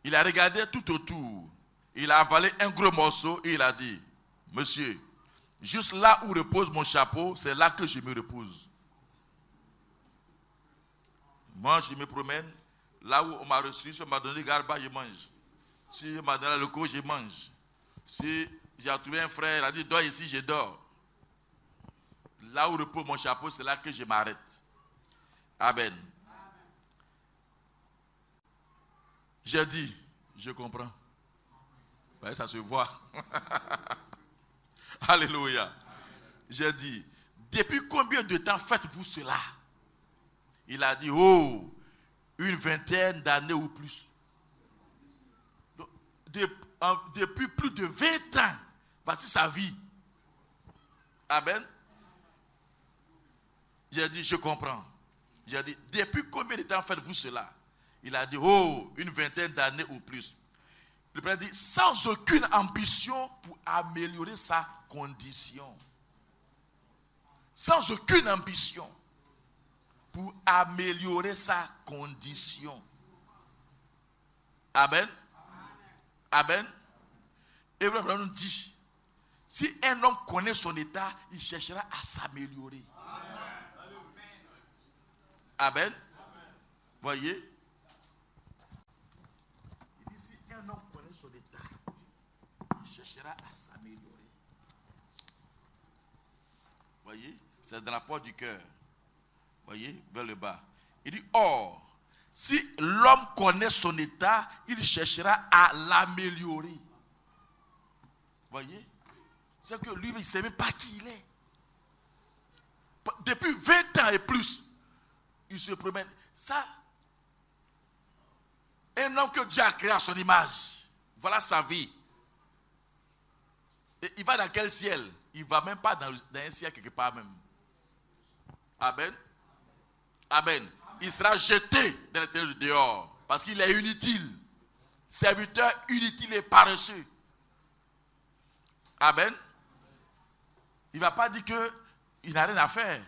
S1: Il a regardé tout autour. Il a avalé un gros morceau et il a dit, monsieur, juste là où repose mon chapeau, c'est là que je me repose. Moi, je me promène. Là où on m'a reçu, si on m'a donné garba, je mange. Si on m'a donné le coup, je mange. Si j'ai trouvé un frère, il a dit, dors ici, je dors. Là où repose mon chapeau, c'est là que je m'arrête. Amen. J'ai dit, je comprends. Ouais, ça se voit. Alléluia. J'ai dit, depuis combien de temps faites-vous cela? Il a dit, oh, une vingtaine d'années ou plus. Donc, depuis plus de 20 ans, voici sa vie. Amen. J'ai dit, je comprends. J'ai dit, depuis combien de temps faites-vous cela? Il a dit, oh, une vingtaine d'années ou plus. Le père dit, sans aucune ambition pour améliorer sa condition. Sans aucune ambition pour améliorer sa condition. Amen. Amen. Et vraiment nous dit, si un homme connaît son état, il cherchera à s'améliorer. Amen. Voyez. Il dit, si un homme connaît son état, il cherchera à s'améliorer. Voyez, c'est dans la porte du cœur. Voyez, vers le bas. Il dit, or, si l'homme connaît son état, il cherchera à l'améliorer. Voyez, c'est que lui, il ne sait même pas qui il est. Depuis 20 ans et plus, il se promène. Ça, un homme que Dieu a créé à son image, voilà sa vie. Et il va dans quel ciel? Il ne va même pas dans un ciel quelque part même. Amen. Amen. Il sera jeté dans le dehors parce qu'il est inutile. Serviteur inutile et paresseux. Amen. Il ne va pas dire qu'il n'a rien à faire.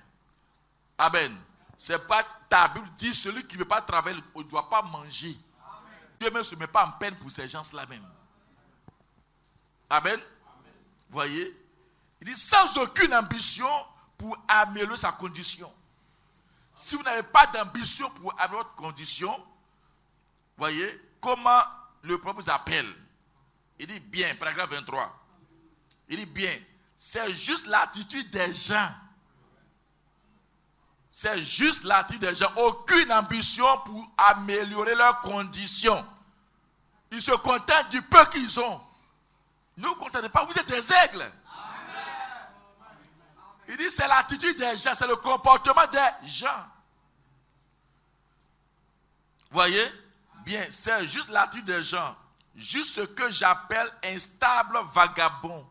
S1: Amen. C'est pas ta Bible dit celui qui ne veut pas travailler ne doit pas manger. Amen. Dieu ne se met pas en peine pour ces gens-là même. Amen. Voyez. Il dit sans aucune ambition pour améliorer sa condition. Si vous n'avez pas d'ambition pour améliorer votre condition, voyez, comment le prophète vous appelle? Il dit bien, paragraphe 23. Il dit bien, c'est juste l'attitude des gens. C'est juste l'attitude des gens. Aucune ambition pour améliorer leurs conditions. Ils se contentent du peu qu'ils ont. Ne vous contentez pas, vous êtes des aigles. Il dit c'est l'attitude des gens, c'est le comportement des gens. Voyez? Bien, c'est juste l'attitude des gens. Juste ce que j'appelle instable vagabond.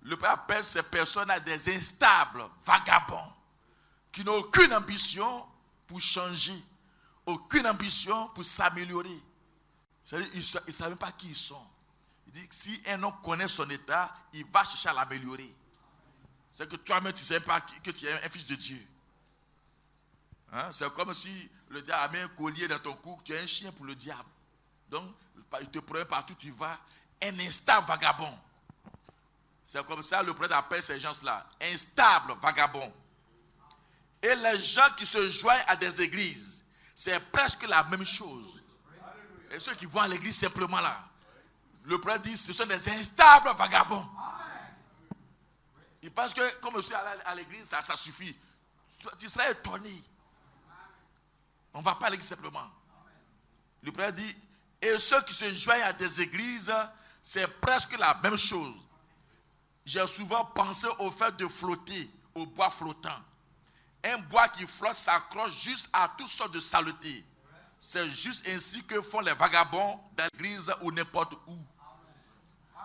S1: Le Père appelle ces personnes des instables vagabonds qui n'ont aucune ambition pour changer, aucune ambition pour s'améliorer. C'est-à-dire ils ne savent même pas qui ils sont. Il dit que si un homme connaît son état, il va chercher à l'améliorer. C'est que toi-même, tu ne sais pas que tu es un fils de Dieu. Hein? C'est comme si le diable a mis un collier dans ton cou, tu es un chien pour le diable. Donc, il te prend partout où tu vas, un instable vagabond. C'est comme ça le prêtre appelle ces gens-là, instables vagabonds. Et les gens qui se joignent à des églises, c'est presque la même chose. Et ceux qui vont à l'église simplement là, le prêtre dit ce sont des instables vagabonds. Il pense que comme je suis à l'église, ça suffit. Tu seras étonné. On ne va pas à l'église simplement. Le prêtre dit, et ceux qui se joignent à des églises, c'est presque la même chose. J'ai souvent pensé au fait de flotter, au bois flottant. Un bois qui flotte s'accroche juste à toutes sortes de saletés. C'est juste ainsi que font les vagabonds dans l'église ou n'importe où.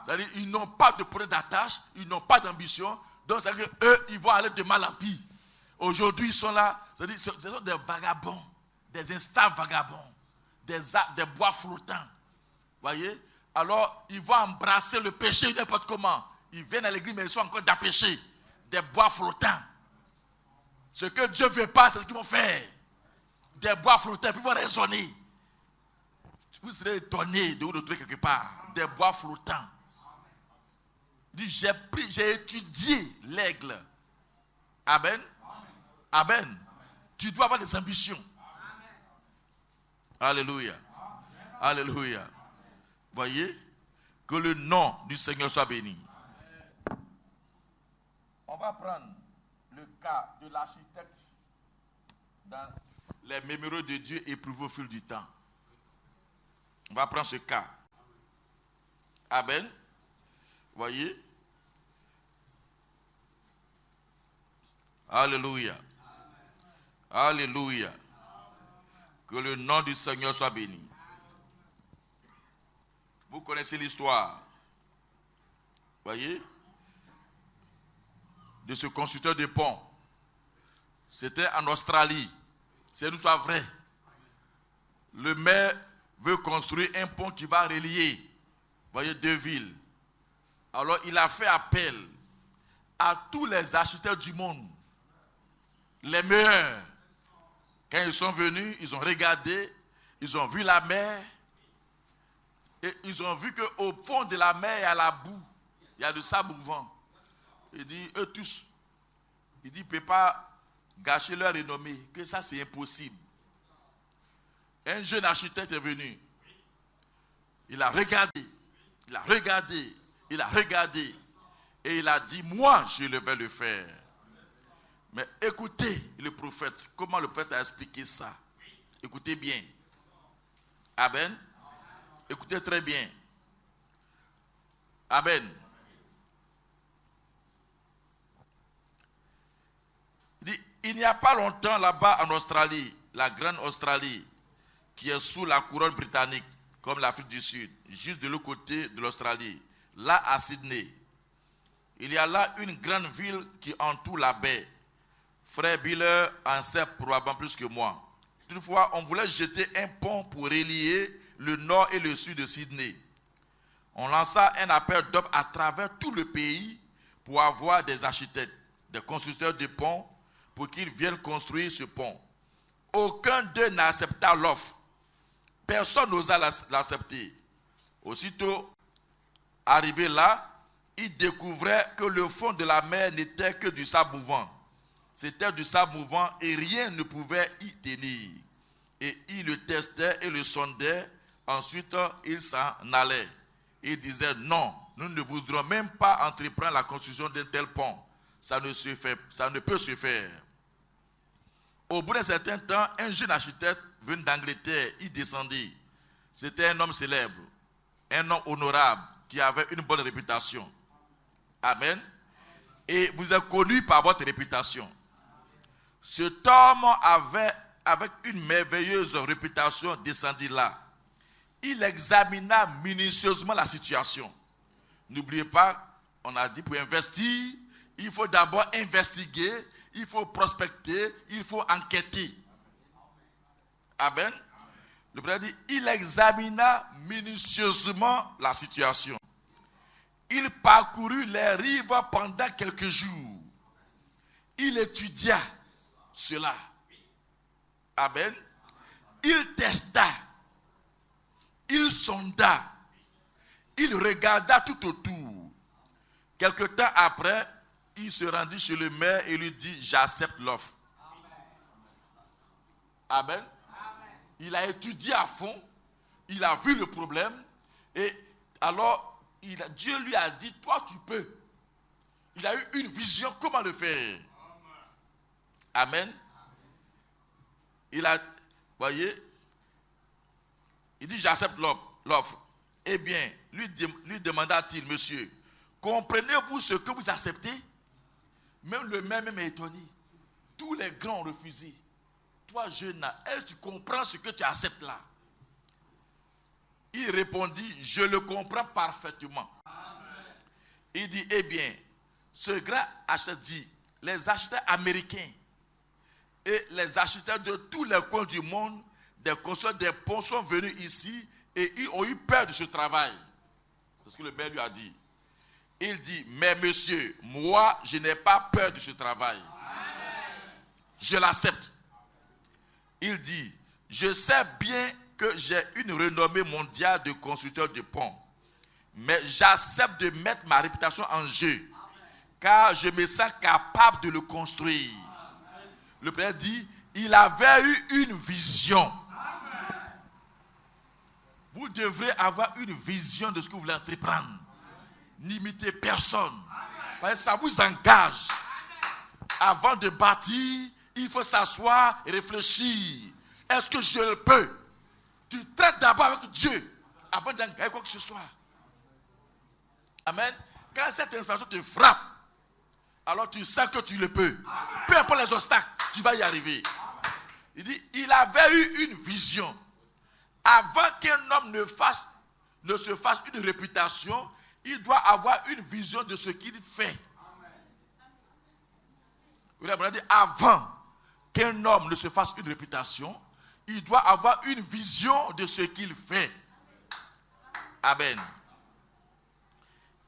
S1: C'est-à-dire, ils n'ont pas de projet d'attache, ils n'ont pas d'ambition. Donc, c'est-à-dire qu'eux, ils vont aller de mal en pis. Aujourd'hui, ils sont là. C'est-à-dire, ce sont des vagabonds, des instables vagabonds, des bois flottants. Voyez? Alors, ils vont embrasser le péché n'importe comment. Ils viennent à l'église, mais ils sont encore dans le péché. Des bois flottants. Ce que Dieu ne veut pas, c'est ce qu'ils vont faire. Des bois flottants, puis ils vont raisonner. Vous serez étonné de vous retrouver quelque part. Des bois flottants. J'ai étudié l'aigle. Amen. Amen. Amen. Tu dois avoir des ambitions. Amen. Alléluia. Amen. Alléluia. Voyez, que le nom du Seigneur soit béni. Amen. On va prendre le cas de l'architecte dans les mémoriaux de Dieu éprouvés au fil du temps. On va prendre ce cas. Amen. Voyez. Alléluia. Alléluia. Que le nom du Seigneur soit béni. Vous connaissez l'histoire. Voyez. De ce constructeur de pont. C'était en Australie. C'est nous soit vrai. Le maire veut construire un pont qui va relier, voyez, deux villes. Alors il a fait appel à tous les architectes du monde, les meilleurs, Quand ils sont venus, ils ont regardé, ils ont vu la mer, et ils ont vu qu'au fond de la mer, il y a la boue, il y a du sable mouvant. Il dit, eux tous, il dit, il ne peut pas gâcher leur renommée, que ça c'est impossible. Un jeune architecte est venu, il a regardé, il a regardé, il a regardé, et il a dit, moi je vais le faire. Mais écoutez le prophète, comment le prophète a expliqué ça. Écoutez bien. Amen. Écoutez très bien. Amen. Il dit, il n'y a pas longtemps là-bas en Australie, la grande Australie, qui est sous la couronne britannique, comme l'Afrique du Sud, juste de l'autre côté de l'Australie, là à Sydney. Il y a là une grande ville qui entoure la baie. Frère Biller en sait probablement plus que moi. Toutefois, on voulait jeter un pont pour relier le nord et le sud de Sydney. On lança un appel d'offres à travers tout le pays pour avoir des architectes, des constructeurs de ponts, pour qu'ils viennent construire ce pont. Aucun d'eux n'accepta l'offre. Personne n'osa l'accepter. Aussitôt arrivé là, il découvrait que le fond de la mer n'était que du sable mouvant. C'était du sable mouvant et rien ne pouvait y tenir. Et il le testait et le sondait. Ensuite, il s'en allait. Il disait, non, nous ne voudrons même pas entreprendre la construction d'un tel pont. Ça ne peut se faire. Au bout d'un certain temps, un jeune architecte venu d'Angleterre, il descendit. C'était un homme célèbre, un homme honorable, qui avait une bonne réputation. Amen. Et vous êtes connu par votre réputation. Cet homme avait, avec une merveilleuse réputation, descendu là. Il examina minutieusement la situation. N'oubliez pas, on a dit pour investir, il faut d'abord investiguer, il faut prospecter, il faut enquêter. Amen. Le président dit, il examina minutieusement la situation. Il parcourut les rives pendant quelques jours. Il étudia cela. Amen. Il testa. Il sonda. Il regarda tout autour. Quelque temps après, il se rendit chez le maire et lui dit, j'accepte l'offre. Amen. Il a étudié à fond. Il a vu le problème. Et alors, Dieu lui a dit, toi tu peux. Il a eu une vision, comment le faire. Amen. Il a, voyez, il dit, j'accepte l'offre. Eh bien, lui demanda-t-il, monsieur, comprenez-vous ce que vous acceptez? Même le maire même est étonné. Tous les grands ont refusé. Toi, jeune, est-ce que tu comprends ce que tu acceptes là? Il répondit, je le comprends parfaitement. Amen. Il dit, eh bien, ce grand architecte dit, les architectes américains et les architectes de tous les coins du monde, des constructeurs des ponts sont venus ici et ils ont eu peur de ce travail. C'est ce que le maire lui a dit. Il dit, mais monsieur, moi, je n'ai pas peur de ce travail. Amen. Je l'accepte. Il dit, je sais bien que j'ai une renommée mondiale de constructeur de ponts, mais j'accepte de mettre ma réputation en jeu, car je me sens capable de le construire. Amen. Le président dit, il avait eu une vision. Amen. Vous devrez avoir une vision de ce que vous voulez entreprendre. N'imitez personne. Parce que ça vous engage. Avant de bâtir, il faut s'asseoir et réfléchir. Est-ce que je le peux? Tu traites d'abord avec Dieu avant d'engager quoi que ce soit. Amen. Quand cette inspiration te frappe, alors tu sais que tu le peux. Peu importe les obstacles, tu vas y arriver. Il dit, il avait eu une vision. Avant qu'un homme ne se fasse une réputation, il doit avoir une vision de ce qu'il fait. Il a dit, avant qu'un homme ne se fasse une réputation, il doit avoir une vision de ce qu'il fait. Amen.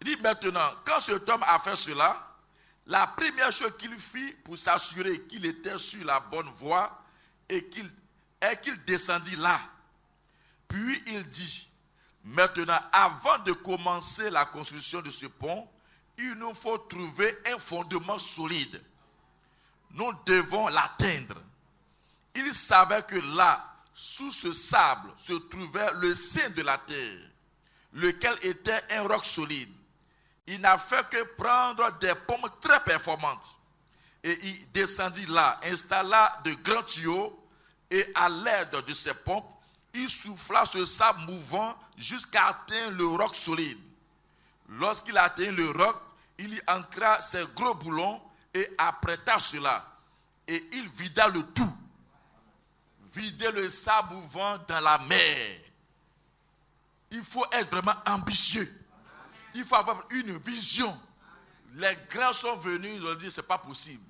S1: Il dit maintenant, quand cet homme a fait cela, la première chose qu'il fit pour s'assurer qu'il était sur la bonne voie et qu'il descendit là. Puis il dit, maintenant, avant de commencer la construction de ce pont, il nous faut trouver un fondement solide. Nous devons l'atteindre. Il savait que là, sous ce sable, se trouvait le sein de la terre, lequel était un roc solide. Il n'a fait que prendre des pompes très performantes. Et il descendit là, installa de grands tuyaux, et à l'aide de ces pompes, il souffla ce sable mouvant jusqu'à atteindre le roc solide. Lorsqu'il atteint le roc, il y ancra ses gros boulons et apprêta cela. Et il vida le tout. Vider le sable mouvant dans la mer. Il faut être vraiment ambitieux. Il faut avoir une vision. Les grands sont venus, ils ont dit c'est pas possible.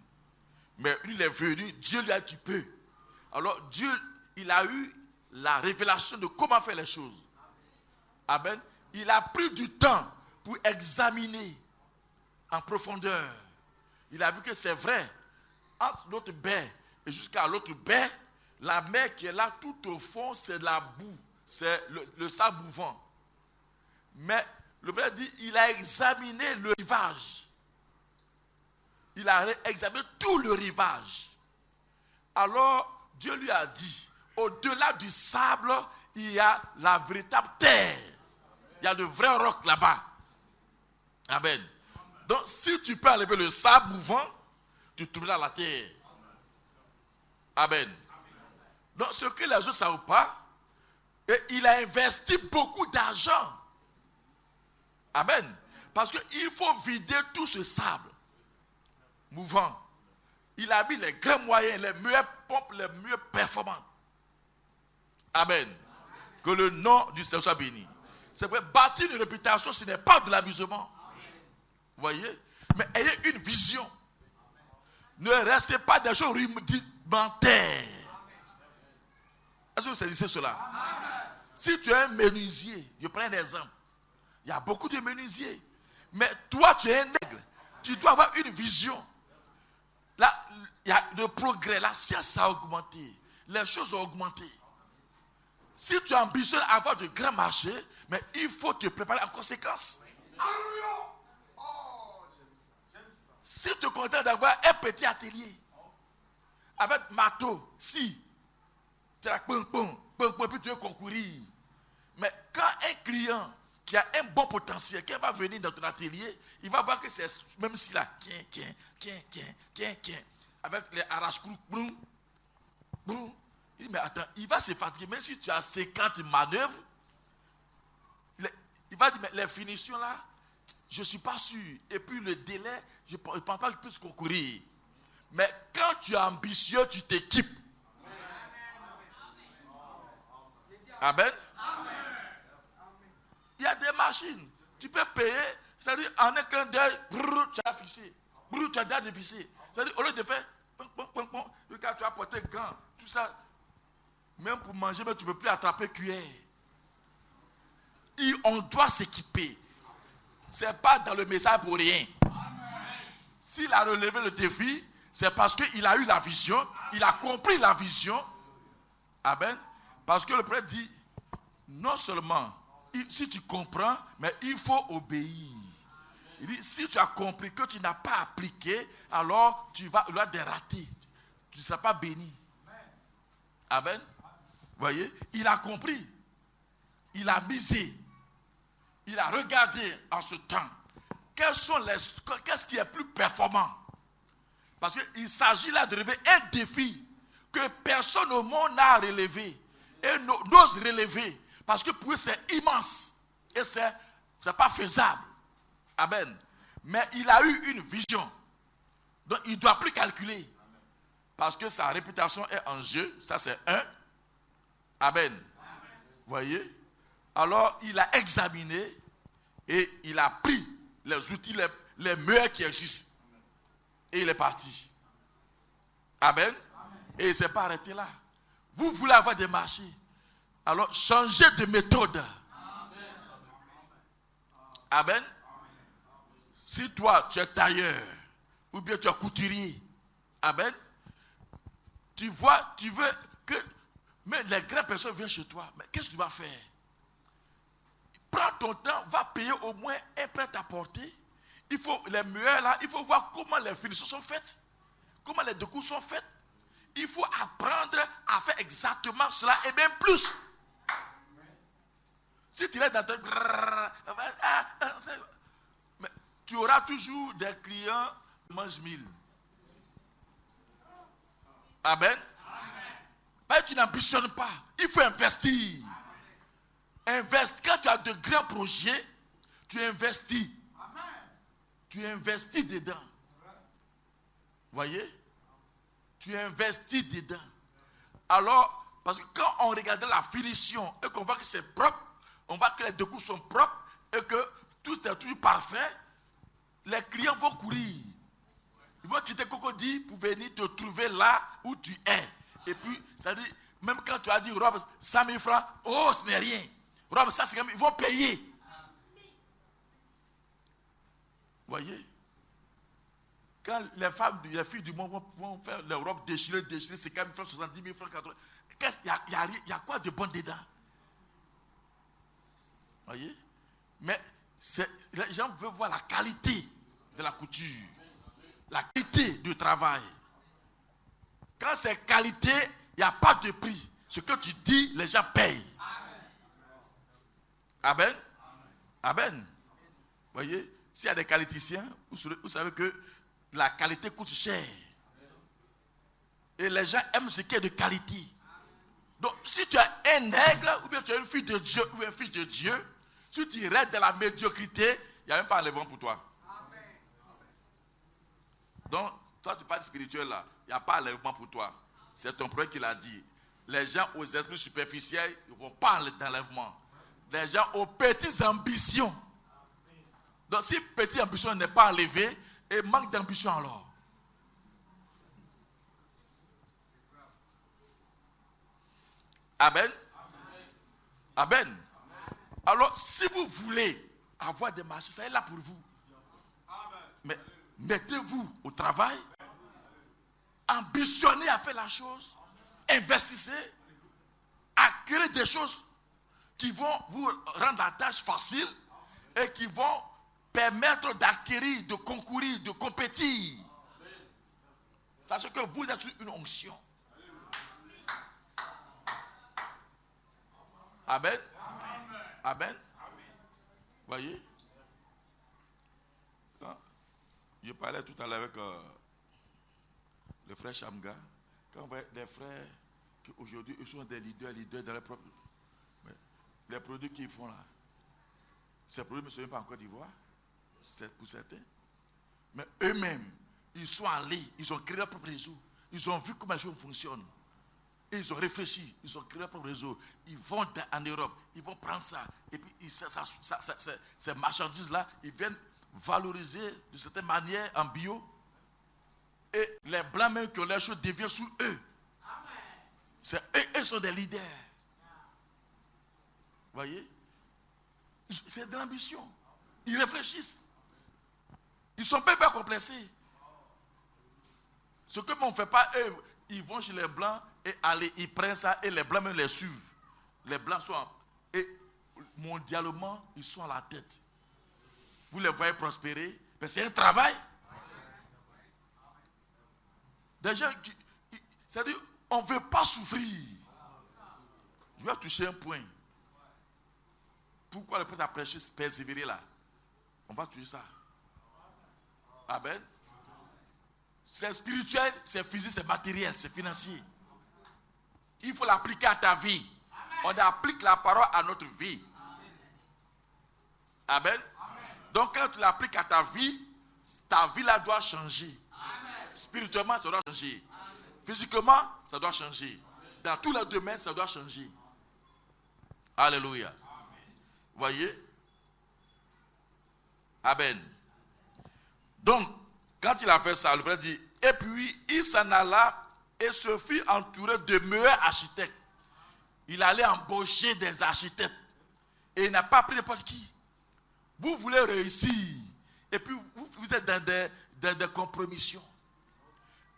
S1: Mais lui il est venu, Dieu lui a dit tu peux. Alors Dieu, il a eu la révélation de comment faire les choses. Amen. Il a pris du temps pour examiner en profondeur. Il a vu que c'est vrai. Entre notre baie et jusqu'à l'autre baie, la mer qui est là tout au fond, c'est de la boue. C'est le sable mouvant. Mais le Père dit, il a examiné le rivage. Il a examiné tout le rivage. Alors, Dieu lui a dit, au-delà du sable, il y a la véritable terre. Il y a de vrais rocs là-bas. Amen. Donc, si tu peux enlever le sable mouvant, tu trouveras la terre. Amen. Donc, ce que les gens ne savent pas, et il a investi beaucoup d'argent. Amen. Parce qu'il faut vider tout ce sable mouvant. Il a mis les grands moyens, les meilleures pompes, les mieux performantes. Amen. Que le nom du Seigneur soit béni. C'est vrai, bâtir une réputation, ce n'est pas de l'amusement. Vous voyez? Mais ayez une vision. Ne restez pas des choses rudimentaires. Est-ce que vous saisissez cela? Si tu es un menuisier, je prends un exemple. Il y a beaucoup de menuisiers. Mais toi, tu es un aigle. Tu dois avoir une vision. Là, il y a le progrès. La science a augmenté. Les choses ont augmenté. Si tu ambitionnes avoir de grands marchés, mais il faut te préparer en conséquence. Si tu es content d'avoir un petit atelier, avec marteau, si, tu as puis tu veux concourir. Mais quand un client qui a un bon potentiel, qui va venir dans ton atelier, il va voir que c'est même s'il a avec les arrache-clous, il dit, mais attends, il va se fatiguer, même si tu as 50 manœuvres, il va dire, mais les finitions là, je ne suis pas sûr. Et puis le délai, je ne pense pas qu'il puisse concourir. Mais quand tu es ambitieux, tu t'équipes. Amen. Il y a des machines. Tu peux payer, c'est-à-dire en un clin d'œil, tu as fixé. Tu as déjà dévissé. C'est-à-dire au lieu de faire, quand tu as porté gants, tout ça, même pour manger, mais tu ne peux plus attraper cuillère. On doit s'équiper. Ce n'est pas dans le message pour rien. S'il a relevé le défi, c'est parce qu'il a eu la vision, il a compris la vision. Amen. Parce que le prêtre dit, non seulement, si tu comprends, mais il faut obéir. Il dit, si tu as compris que tu n'as pas appliqué, alors tu vas avoir des ratés. Tu ne seras pas béni. Amen. Vous voyez, il a compris. Il a misé. Il a regardé en ce temps. Qu'est-ce qui est plus performant? Parce qu'il s'agit là de relever un défi que personne au monde n'a relevé. Et n'ose relever. Parce que pour eux c'est immense. Et c'est pas faisable. Amen. Mais il a eu une vision. Donc il ne doit plus calculer. Parce que sa réputation est en jeu. Ça c'est un. Amen. Vous voyez? Alors il a examiné et il a pris les outils les meilleurs qui existent. Et il est parti. Amen. Et il ne s'est pas arrêté là. Vous voulez avoir des marchés. Alors changez de méthode. Amen. Si toi tu es tailleur ou bien tu es couturier. Amen. Tu veux Mais les grandes personnes viennent chez toi. Mais qu'est-ce que tu vas faire? Prends ton temps, va payer au moins un prêt-à-porter. Il faut, les murs là, il faut voir comment les finitions sont faites. Comment les découpes sont faites. Il faut apprendre à faire exactement cela et même plus. Si tu restes dans ton... Mais tu auras toujours des clients qui mangent 1000. Amen. Mais tu n'ambitionnes pas. Il faut investir. Quand tu as de grands projets, tu investis. Tu investis dedans. Voyez? Tu investis dedans. Alors, parce que quand on regarde la finition et qu'on voit que c'est propre, on voit que les découpes sont propres et que tout est toujours parfait, les clients vont courir. Ils vont quitter Cocody pour venir te trouver là où tu es. Et puis, ça dit, même quand tu as dit robe 100 000 francs, oh, ce n'est rien. Robe ça, c'est quand même, ils vont payer. Voyez? Quand les filles du monde vont faire les robes déchirées, c'est 40 000 francs, 70 000 francs, 80 000. Il y a quoi de bon dedans? Voyez? Mais les gens veulent voir la qualité de la couture, la qualité du travail. Quand c'est qualité, il n'y a pas de prix. Ce que tu dis, les gens payent. Amen. Amen. Voyez? S'il y a des qualiticiens, vous savez que la qualité coûte cher. Et les gens aiment ce qui est de qualité. Donc, si tu as un aigle, ou bien tu as une fille de Dieu, ou un fils de Dieu, si tu restes dans la médiocrité, il n'y a même pas enlèvement pour toi. Donc, toi, tu parles spirituel là, il n'y a pas enlèvement pour toi. C'est ton prophète qui l'a dit. Les gens aux esprits superficiels, ils ne vont pas d'enlèvement. Les gens aux petites ambitions. Donc, si petite ambition n'est pas enlevée, et manque d'ambition alors. Amen. Amen. Alors, si vous voulez avoir des marchés, ça est là pour vous. Mais mettez-vous au travail, ambitionnez à faire la chose, investissez, à créer des choses qui vont vous rendre la tâche facile et qui vont permettre d'acquérir, de concourir, de compétir. Sachez que vous êtes une onction. Amen. Amen. Voyez? Quand je parlais tout à l'heure avec le frère Chamga, quand on voit des frères qui aujourd'hui ils sont des leaders dans les propres. Mais les produits qu'ils font là, ces produits ne sont même pas en Côte d'Ivoire. C'est pour certains. Mais eux-mêmes, ils sont allés, ils ont créé leur propre réseau. Ils ont vu comment les choses fonctionnent. Et ils ont réfléchi, ils ont créé leur propre réseau. Ils vont en Europe, ils vont prendre ça. Et puis, ces marchandises-là, ils viennent valoriser de certaine manière en bio. Et les blancs même qui ont les choses deviennent sous eux. Eux sont des leaders. Voyez? C'est de l'ambition. Ils réfléchissent. Ils ne sont pas complexés. Ce que on ne fait pas, eux, ils vont chez les blancs et ils prennent ça et les blancs même les suivent. Les blancs sont et mondialement, ils sont à la tête. Vous les voyez prospérer, mais c'est un travail. Des gens qui, c'est-à-dire, on ne veut pas souffrir. Je vais toucher un point. Pourquoi le prêtre a prêché persévérer là? On va tuer ça. Amen. C'est spirituel, c'est physique, c'est matériel, c'est financier. Il faut l'appliquer à ta vie. On applique la parole à notre vie. Amen. Donc quand tu l'appliques à ta vie là doit changer. Spirituellement, ça doit changer. Physiquement, ça doit changer. Dans tous les domaines, ça doit changer. Alléluia. Voyez? Amen. Donc, quand il a fait ça, le frère dit, et puis il s'en alla et se fit entourer de meilleurs architectes. Il allait embaucher des architectes. Et il n'a pas pris n'importe qui. Vous voulez réussir. Et puis vous êtes dans des compromissions.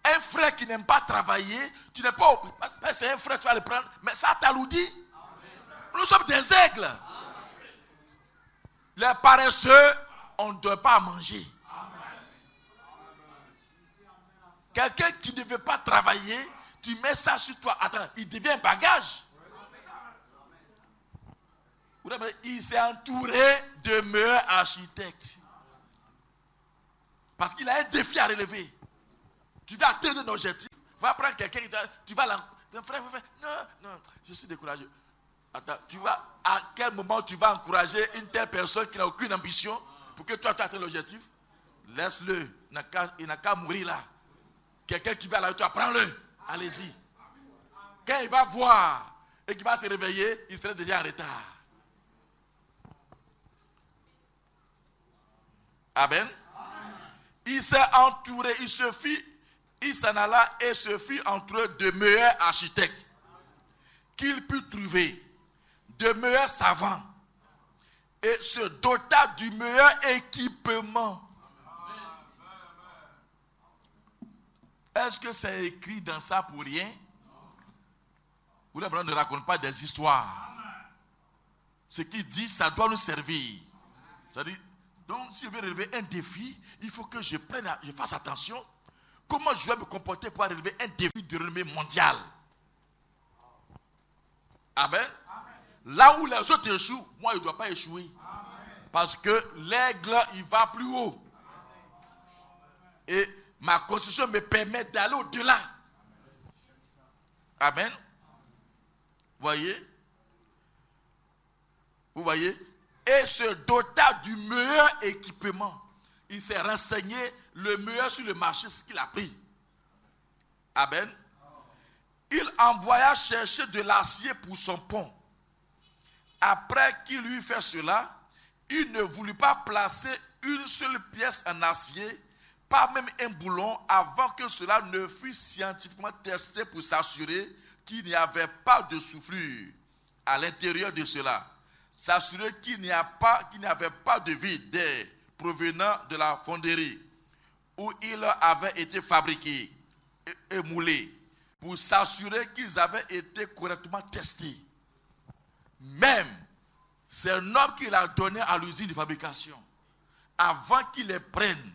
S1: Un frère qui n'aime pas travailler, tu n'es pas... C'est un frère, tu vas le prendre, mais ça t'alourdit. Nous sommes des aigles. Les paresseux, on ne doit pas manger. Quelqu'un qui ne veut pas travailler, tu mets ça sur toi. Attends, il devient un bagage. Il s'est entouré de meilleurs architectes. Parce qu'il a un défi à relever. Tu vas atteindre un objectif. Va prendre quelqu'un, tu vas frère, non, je suis découragé. Attends, à quel moment tu vas encourager une telle personne qui n'a aucune ambition pour que toi tu atteignes l'objectif? Laisse-le, il n'a qu'à mourir là. Quelqu'un qui va là avec toi, prends-le, allez-y. Quand il va voir et qu'il va se réveiller, il serait déjà en retard. Amen. Il s'est entouré, il s'en alla et se fit entouré de meilleurs architectes qu'il put trouver, de meilleurs savants, et se dota du meilleur équipement. Est-ce que c'est écrit dans ça pour rien? Vous ne raconte pas des histoires. Ce qu'il dit, ça doit nous servir. C'est-à-dire, donc si je veux relever un défi, il faut que je fasse attention. Comment je vais me comporter pour relever un défi de renommée mondiale? Amen. Là où les autres échouent, moi, je ne dois pas échouer. Parce que l'aigle, il va plus haut. Et ma constitution me permet d'aller au-delà. Amen. Vous voyez? Et se dota du meilleur équipement. Il s'est renseigné le meilleur sur le marché, ce qu'il a pris. Amen. Il envoya chercher de l'acier pour son pont. Après qu'il eut fait cela, il ne voulut pas placer une seule pièce en acier, pas même un boulon, avant que cela ne fût scientifiquement testé pour s'assurer qu'il n'y avait pas de soufflure à l'intérieur de cela. S'assurer qu'il n'y avait pas de vide d'air provenant de la fonderie où il avait été fabriqué et moulé, pour s'assurer qu'ils avaient été correctement testés. Même, c'est un homme qui l'a donné à l'usine de fabrication. Avant qu'il les prenne,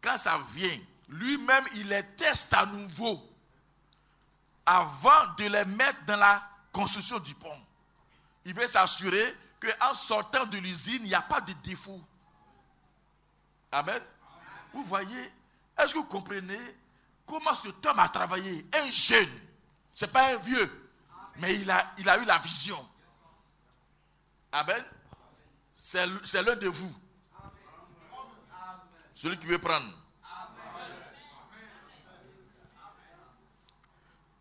S1: quand ça vient, lui-même, il les teste à nouveau avant de les mettre dans la construction du pont. Il veut s'assurer qu'en sortant de l'usine, il n'y a pas de défaut. Amen. Vous voyez, est-ce que vous comprenez comment cet homme a travaillé? Un jeune, ce n'est pas un vieux, mais il a eu la vision. Amen. C'est l'un de vous. Celui qui veut prendre.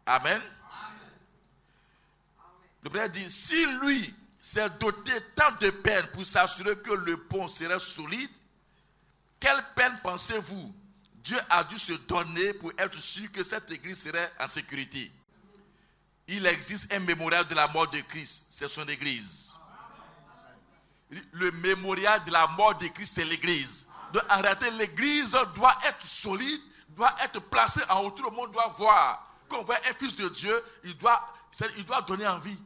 S1: Amen. Le Père dit, si lui s'est doté tant de peine pour s'assurer que le pont serait solide, quelle peine pensez-vous Dieu a dû se donner pour être sûr que cette église serait en sécurité? Il existe un mémorial de la mort de Christ, c'est son église. Le mémorial de la mort de Christ, c'est l'église. Donc en réalité, l'église doit être solide, doit être placée en haut. Tout le monde doit voir. Quand on voit un fils de Dieu, il doit donner envie.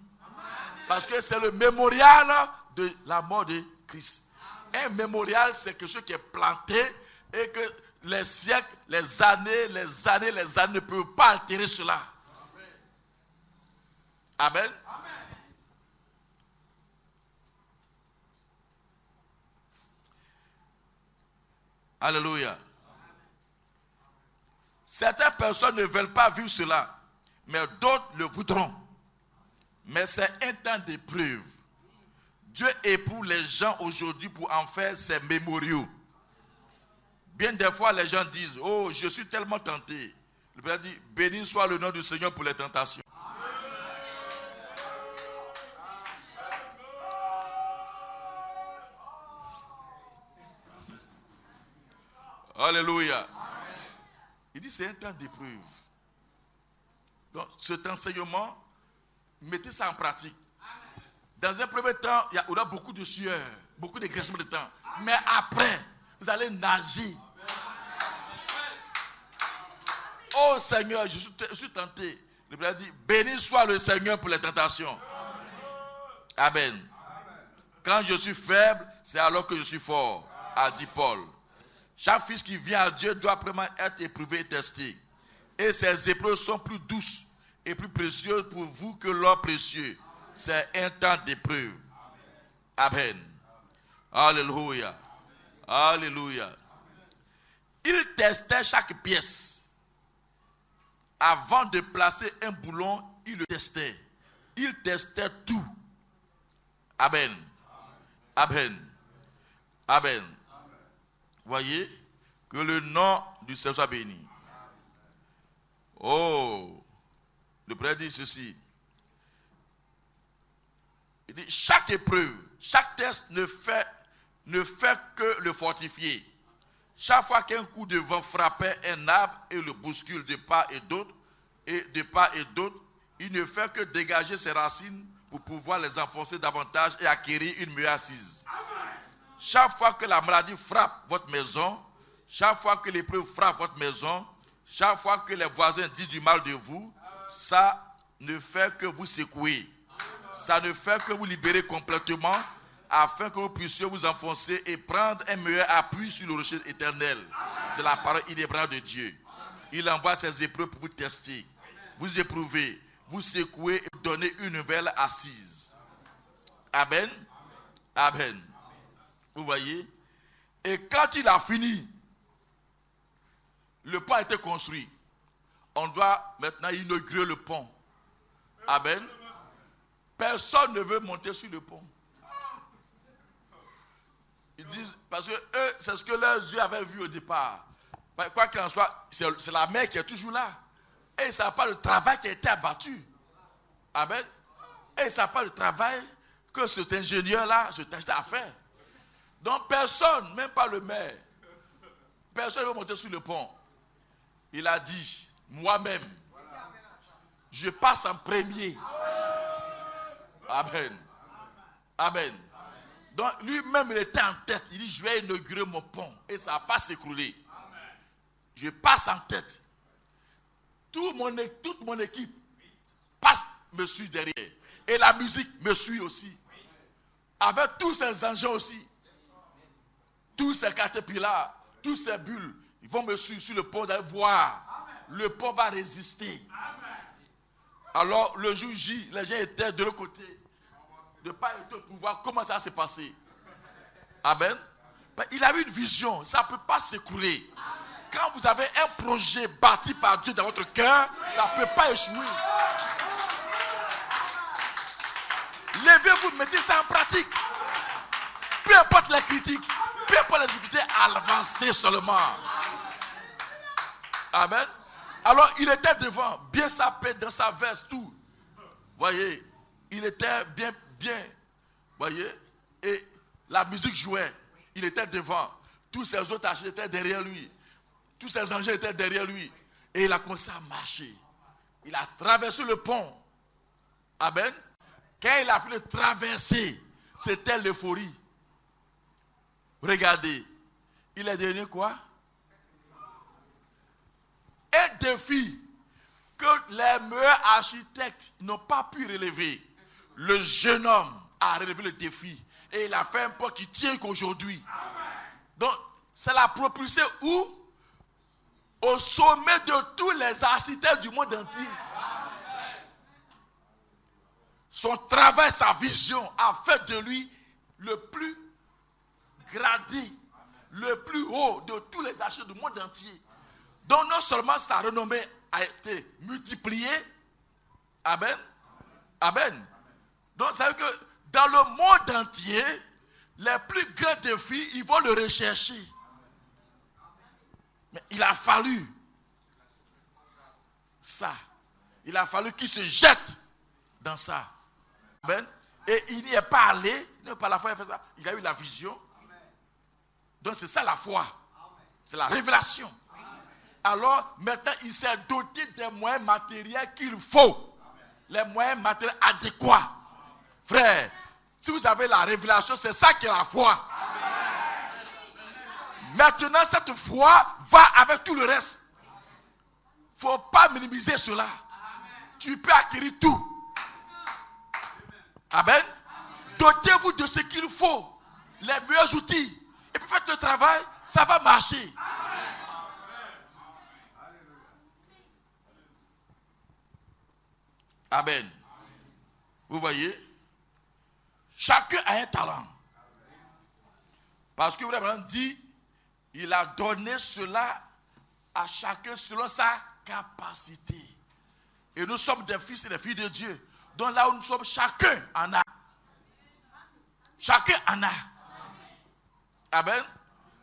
S1: Parce que c'est le mémorial de la mort de Christ. Un mémorial, c'est quelque chose qui est planté et que les siècles, les années ne peuvent pas altérer cela. Amen. Alléluia. Certaines personnes ne veulent pas vivre cela, mais d'autres le voudront. Mais c'est un temps d'épreuve. Dieu éprouve les gens aujourd'hui pour en faire ses mémoriaux. Bien des fois, les gens disent, oh, je suis tellement tenté. Le Père dit, béni soit le nom du Seigneur pour les tentations. Alléluia. Amen. Il dit c'est un temps d'épreuve. Donc cet enseignement, mettez ça en pratique. Amen. Dans un premier temps, il y aura beaucoup de sueur, beaucoup de graissement de temps. Amen. Mais après, vous allez nager. Oh Seigneur, je suis tenté. Le Père dit, béni soit le Seigneur pour les tentations. Amen. Quand je suis faible, c'est alors que je suis fort, a dit Paul. Chaque fils qui vient à Dieu doit vraiment être éprouvé et testé. Et ces épreuves sont plus douces et plus précieuses pour vous que l'or précieux. C'est un temps d'épreuve. Amen. Alléluia. Alléluia. Il testait chaque pièce. Avant de placer un boulon, il le testait. Il testait tout. Amen. Amen. Amen. Voyez, que le nom du Seigneur soit béni. Oh, le prêtre dit ceci. Il dit, chaque épreuve, chaque test ne fait que le fortifier. Chaque fois qu'un coup de vent frappait un arbre et le bouscule de part et d'autre, il ne fait que dégager ses racines pour pouvoir les enfoncer davantage et acquérir une meilleure assise. Chaque fois que la maladie frappe votre maison, chaque fois que l'épreuve frappe votre maison, chaque fois que les voisins disent du mal de vous, ça ne fait que vous secouer. Ça ne fait que vous libérer complètement afin que vous puissiez vous enfoncer et prendre un meilleur appui sur le rocher éternel de la parole inébranlable de Dieu. Il envoie ses épreuves pour vous tester, vous éprouver, vous secouer et vous donner une nouvelle assise. Amen. Amen. Vous voyez? Et quand il a fini, le pont a été construit. On doit maintenant inaugurer le pont. Amen. Personne ne veut monter sur le pont. Ils disent, parce que eux, c'est ce que leurs yeux avaient vu au départ. Quoi qu'il en soit, c'est la mer qui est toujours là. Et ils ne savent pas le travail qui a été abattu. Amen. Et ils ne savent pas le travail que cet ingénieur-là, cet ingénieur a fait. Donc personne, même pas le maire, personne ne veut monter sur le pont. Il a dit, moi-même, je passe en premier. Amen. Amen. Donc lui-même, il était en tête. Il dit, je vais inaugurer mon pont. Et ça ne va pas s'écrouler. Je passe en tête. Toute mon équipe me suit derrière. Et la musique me suit aussi. Avec tous ces engins aussi. Tous ces caterpillars, tous ces bulles, ils vont me suivre sur le pont. Vous allez voir. Le pont va résister. Alors le jour J, les gens étaient de l'autre côté. De ne pas être au pouvoir. Comment ça s'est passé? Amen. Mais il avait une vision. Ça ne peut pas s'écrouler. Quand vous avez un projet bâti par Dieu dans votre cœur, ça ne peut pas échouer. Levez-vous, mettez ça en pratique. Peu importe les critiques, peu importe les difficultés, avancez seulement. Amen. Alors il était devant, bien sapé dans sa veste, tout. Voyez, il était bien. Voyez, et la musique jouait. Il était devant. Tous ses autres archers étaient derrière lui. Tous ses engins étaient derrière lui. Et il a commencé à marcher. Il a traversé le pont. Amen. Quand il a fait le traverser, c'était l'euphorie. Regardez. Il est devenu quoi? Un défi que les meilleurs architectes n'ont pas pu relever. Le jeune homme a relevé le défi. Et il a fait un pont qui tient qu'aujourd'hui. Donc, c'est la propulsé où? Au sommet de tous les architectes du monde entier. Son travail, sa vision a fait de lui le plus gradé, le plus haut de tous les architectes du monde entier. Donc non seulement sa renommée a été multipliée, amen, amen. Donc ça veut dire que dans le monde entier, les plus grands défis, ils vont le rechercher. Mais il a fallu ça. Il a fallu qu'il se jette dans ça. Amen. Et il n'y est pas allé, par la foi il a fait ça. Il a eu la vision. Donc c'est ça la foi. C'est la révélation. Alors maintenant il s'est doté des moyens matériels qu'il faut. Les moyens matériels adéquats. Frère, si vous avez la révélation, c'est ça qui est la foi. Maintenant cette foi va avec tout le reste. faut pas minimiser cela. Tu peux acquérir tout. Amen. Dotez-vous de ce qu'il faut. Les meilleurs outils. Et puis faites le travail, ça va marcher. Amen. Vous voyez? Chacun a un talent. Parce que vraiment dit, il a donné cela à chacun selon sa capacité. Et nous sommes des fils et des filles de Dieu. Donc là où nous sommes, chacun en a. Chacun en a. Amen.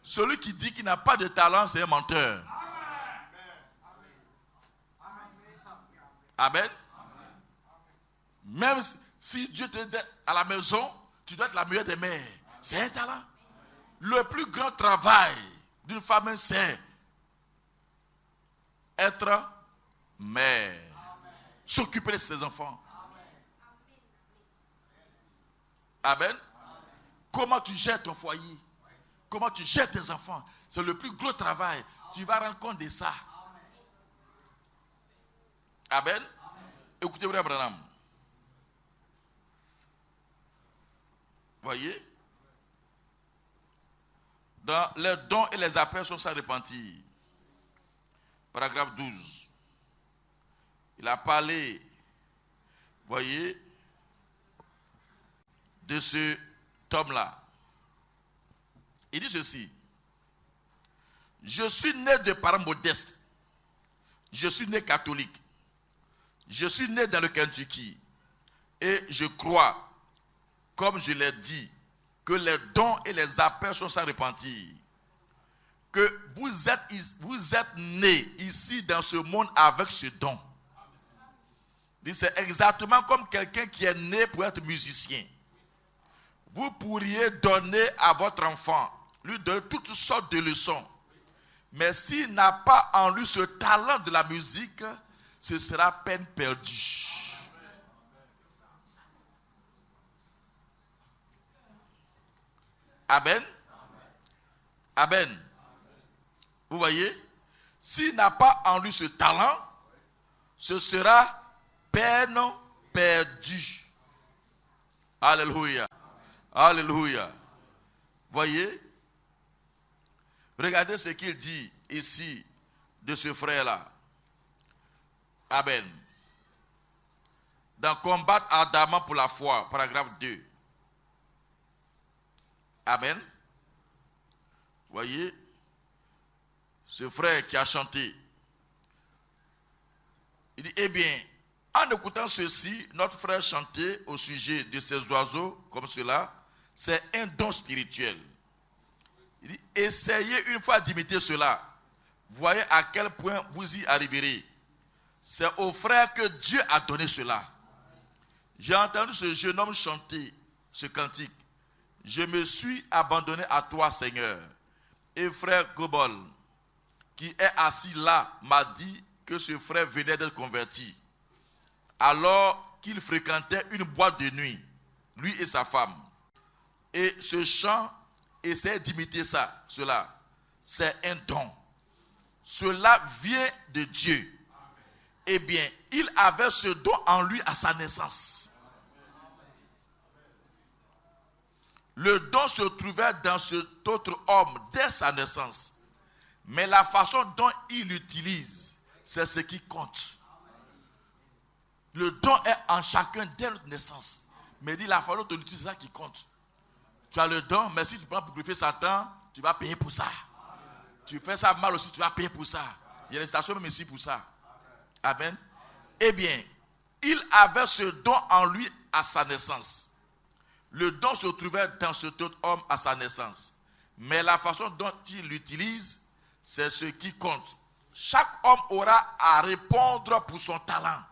S1: Celui qui dit qu'il n'a pas de talent, c'est un menteur. Amen. Même si Dieu te donne à la maison, tu dois être la meilleure des mères. C'est un talent. Le plus grand travail d'une femme, c'est être mère. S'occuper de ses enfants. Amen. Comment tu gères ton foyer? Comment tu gères tes enfants? C'est le plus gros travail. Tu vas rendre compte de ça. Amen. Écoutez, Frère Branham. Voyez? Dans les dons et les appels sont sans repentir. Paragraphe 12. Il a parlé, voyez, de ce homme-là. Il dit ceci. Je suis né de parents modestes. Je suis né catholique. Je suis né dans le Kentucky. Et je crois, comme je l'ai dit, que les dons et les appels sont sans repentir. Que vous êtes né ici dans ce monde avec ce don. C'est exactement comme quelqu'un qui est né pour être musicien. Vous pourriez donner à votre enfant, lui donner toutes sortes de leçons. Mais s'il n'a pas en lui ce talent de la musique, ce sera peine perdue. Amen. Amen. Vous voyez? S'il n'a pas en lui ce talent, ce sera peine perdue. Alléluia. Alléluia. Voyez? Regardez ce qu'il dit ici de ce frère-là. Amen. Dans Combattre ardemment pour la foi, paragraphe 2. Amen. Voyez? Ce frère qui a chanté. Il dit, eh bien, en écoutant ceci, notre frère chantait au sujet de ces oiseaux comme cela. C'est un don spirituel. Il dit, essayez une fois d'imiter cela. Voyez à quel point vous y arriverez. C'est au frère que Dieu a donné cela. J'ai entendu ce jeune homme chanter ce cantique. Je me suis abandonné à toi, Seigneur. Et frère Gobol, qui est assis là, m'a dit que ce frère venait d'être converti. Alors qu'il fréquentait une boîte de nuit, lui et sa femme. Et ce chant essaie d'imiter cela. C'est un don. Cela vient de Dieu. Eh bien, il avait ce don en lui à sa naissance. Le don se trouvait dans cet autre homme dès sa naissance. Mais la façon dont il l'utilise, c'est ce qui compte. Le don est en chacun dès notre naissance. Mais dit la façon dont on utilise ça qui compte. Tu as le don, mais si tu prends pour glorifier Satan, tu vas payer pour ça. Tu fais ça mal aussi, tu vas payer pour ça. Il y a des stations même ici pour ça. Amen. Eh bien, il avait ce don en lui à sa naissance. Le don se trouvait dans cet autre homme à sa naissance. Mais la façon dont il l'utilise, c'est ce qui compte. Chaque homme aura à répondre pour son talent.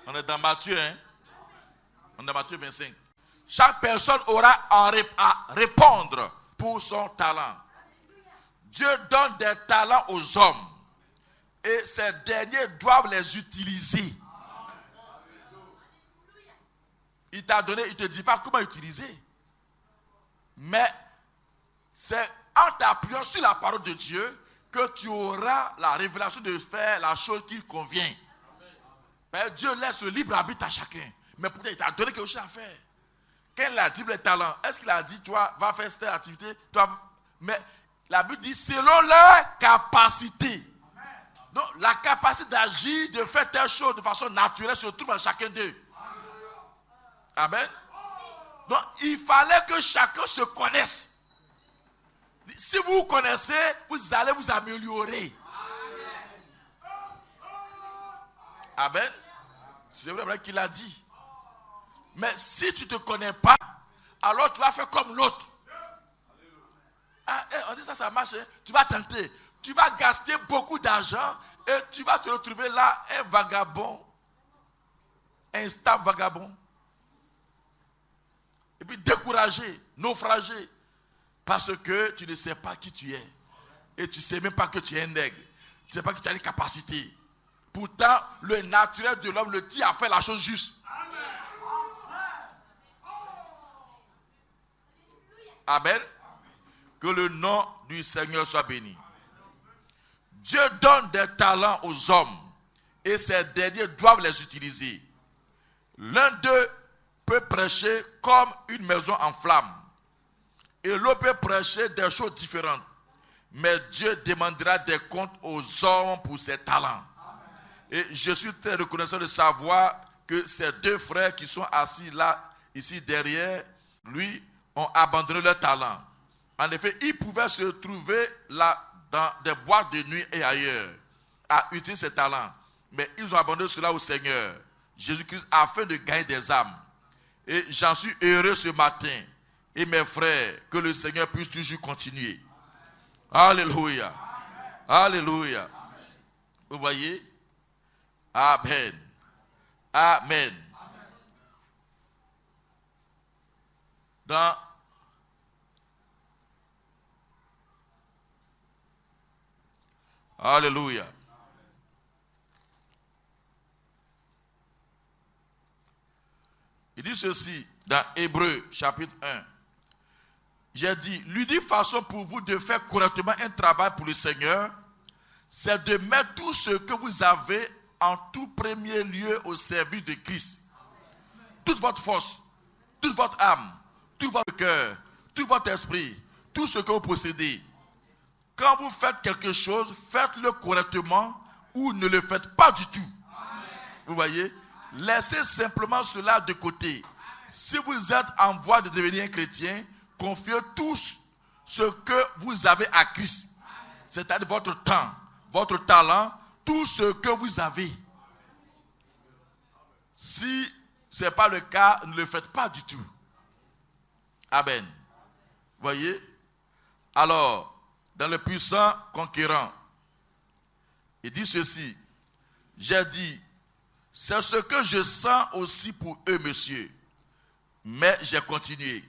S1: On est dans Matthieu, hein? On est dans Matthieu 25. Chaque personne aura à répondre pour son talent. Dieu donne des talents aux hommes. Et ces derniers doivent les utiliser. Il t'a donné, il ne te dit pas comment utiliser. Mais c'est en t'appuyant sur la parole de Dieu que tu auras la révélation de faire la chose qui convient. Père, Dieu laisse le libre arbitre à chacun. Mais peut-être il t'a donné quelque chose à faire. Quand il a dit les talents, est-ce qu'il a dit, toi, va faire cette activité, mais la Bible dit, selon leur capacité. Donc, la capacité d'agir, de faire telle chose de façon naturelle se trouve en chacun d'eux. Amen. Donc, il fallait que chacun se connaisse. Si vous vous connaissez, vous allez vous améliorer. Amen. C'est vrai qu'il a dit. Mais si tu ne te connais pas, alors tu vas faire comme l'autre. On dit ça marche. Hein? Tu vas tenter. Tu vas gaspiller beaucoup d'argent et tu vas te retrouver là, un vagabond, un stable vagabond. Et puis découragé, naufragé. Parce que tu ne sais pas qui tu es. Et tu ne sais même pas que tu es un nègre. Tu ne sais pas que tu as des capacités. Pourtant, le naturel de l'homme le dit à faire la chose juste. Amen. Que le nom du Seigneur soit béni. Dieu donne des talents aux hommes et ces derniers doivent les utiliser. L'un d'eux peut prêcher comme une maison en flammes et l'autre peut prêcher des choses différentes. Mais Dieu demandera des comptes aux hommes pour ses talents. Et je suis très reconnaissant de savoir que ces deux frères qui sont assis là, ici derrière, lui, ont abandonné leur talent. En effet, ils pouvaient se trouver là dans des boîtes de nuit et ailleurs à utiliser ces talents. Mais ils ont abandonné cela au Seigneur, Jésus-Christ, afin de gagner des âmes. Et j'en suis heureux ce matin. Et mes frères, que le Seigneur puisse toujours continuer. Alléluia. Alléluia. Vous voyez? Amen. Amen. Dans Alléluia. Il dit ceci dans Hébreux chapitre 1. J'ai dit, l'unique façon pour vous de faire correctement un travail pour le Seigneur, c'est de mettre tout ce que vous avez en tout premier lieu au service de Christ. Toute votre force, toute votre âme, tout votre cœur, tout votre esprit, tout ce que vous possédez. Quand vous faites quelque chose, faites-le correctement ou ne le faites pas du tout. Vous voyez? Laissez simplement cela de côté. Si vous êtes en voie de devenir un chrétien, confiez tout ce que vous avez à Christ. C'est-à-dire votre temps, votre talent, tout ce que vous avez. Si ce n'est pas le cas, ne le faites pas du tout. Amen. Voyez? Alors, dans le puissant conquérant, il dit ceci. J'ai dit, c'est ce que je sens aussi pour eux, monsieur. Mais j'ai continué.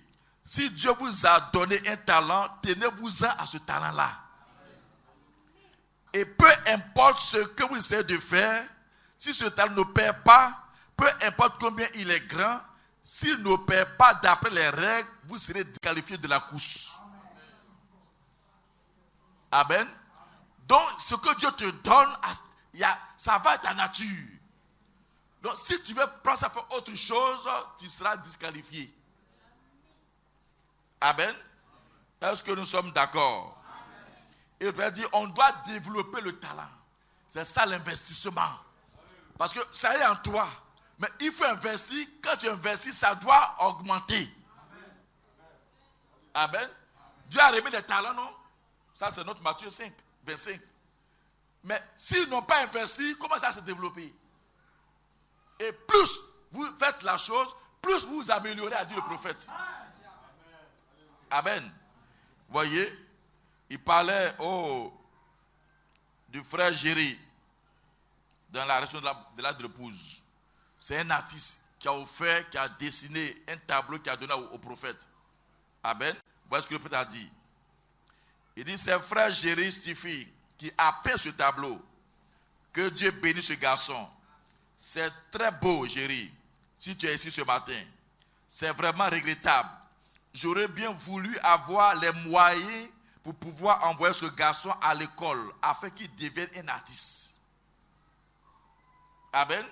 S1: Si Dieu vous a donné un talent, tenez-vous-en à ce talent-là. Et peu importe ce que vous essayez de faire, si ce talent ne perd pas, peu importe combien il est grand, s'il ne perd pas d'après les règles, vous serez disqualifié de la course. Amen. Donc, ce que Dieu te donne, ça va être ta nature. Donc, si tu veux prendre ça pour autre chose, tu seras disqualifié. Amen. Est-ce que nous sommes d'accord? Et le Père dit, on doit développer le talent. C'est ça l'investissement. Parce que ça est en toi. Mais il faut investir. Quand tu investis, ça doit augmenter. Amen. Dieu a remis des talents, non? Ça, c'est notre Matthieu 5, 25. Mais s'ils n'ont pas investi, comment ça se développer? Et plus vous faites la chose, plus vous vous améliorez, a dit le prophète. Amen. Voyez, il parlait du frère Géry dans la région de la l'épouse. C'est un artiste qui a offert, qui a dessiné un tableau qu'il a donné au prophète. Amen. Voici ce que le prophète a dit. Il dit, c'est frère Géry Stifi qui a peint ce tableau. Que Dieu bénisse ce garçon. C'est très beau, Géry, si tu es ici ce matin. C'est vraiment regrettable. J'aurais bien voulu avoir les moyens pour pouvoir envoyer ce garçon à l'école afin qu'il devienne un artiste. Amen.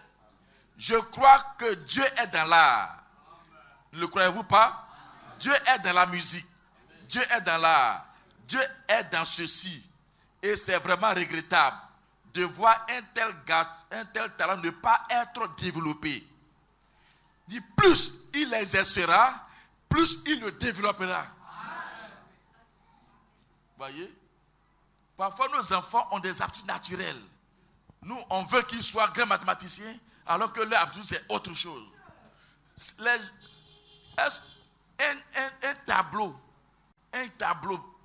S1: Je crois que Dieu est dans l'art. Ne le croyez-vous pas? Dieu est dans la musique. Dieu est dans l'art. Dieu est dans ceci. Et c'est vraiment regrettable de voir un tel talent ne pas être développé. Dit plus il exercera, plus il le développera. Voyez? Parfois nos enfants ont des aptitudes naturelles. Nous, on veut qu'ils soient grands mathématiciens, alors que leur aptitude c'est autre chose. Un tableau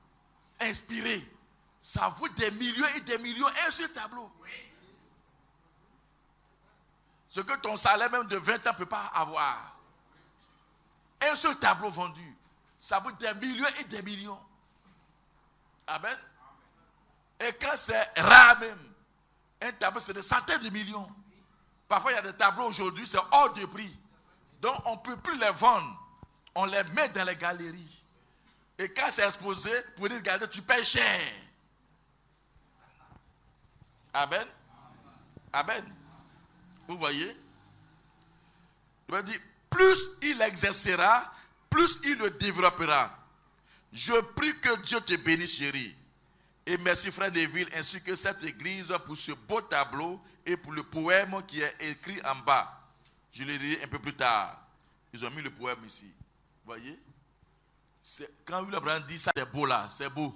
S1: inspiré, ça vaut des millions et des millions, un seul tableau. Ce que ton salaire même de 20 ans ne peut pas avoir. Un seul tableau vendu, ça vaut des millions et des millions. Amen. Et quand c'est rare même, un tableau c'est des centaines de millions. Parfois il y a des tableaux aujourd'hui, c'est hors de prix. Donc on ne peut plus les vendre. On les met dans les galeries. Et quand c'est exposé, pour dire, regardez, tu payes cher. Amen. Amen. Vous voyez? Il va dire, plus il exercera, plus il le développera. Je prie que Dieu te bénisse, chérie. Et merci, frère Neville, ainsi que cette église pour ce beau tableau et pour le poème qui est écrit en bas. Je le dirai un peu plus tard. Ils ont mis le poème ici. Vous voyez? Quand William Branham dit ça, c'est beau là, c'est beau.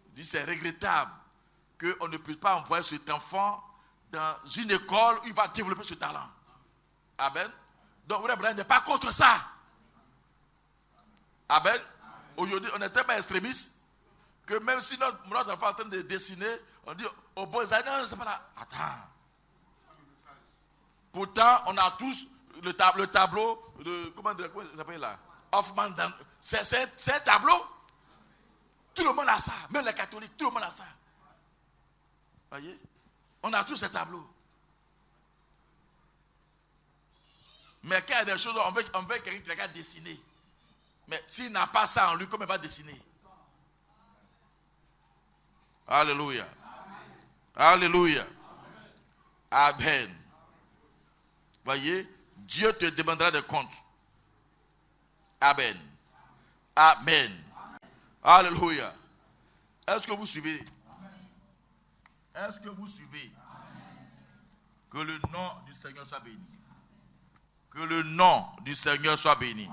S1: Il dit c'est regrettable qu'on ne puisse pas envoyer cet enfant dans une école où il va développer ce talent. Amen. Donc William Branham n'est pas contre ça. Amen. Aujourd'hui, on est tellement extrémiste que même si notre enfant est en train de dessiner, on dit au beau non, c'est pas là. Attends. Pourtant, on a tous le tableau de comment ça s'appelle là? Hoffman, c'est un tableau. Tout le monde a ça, même les catholiques, tout le monde a ça. Voyez? On a tous ces tableaux. Mais quand il y a des choses, on veut quelqu'un qui regarde dessiner. Mais s'il n'a pas ça en lui, comment il va dessiner? Alléluia. Alléluia. Amen. Voyez? Dieu te demandera des comptes. Amen. Amen. Alléluia. Est-ce que vous suivez? Est-ce que vous suivez? Que le nom du Seigneur soit béni. Que le nom du Seigneur soit béni.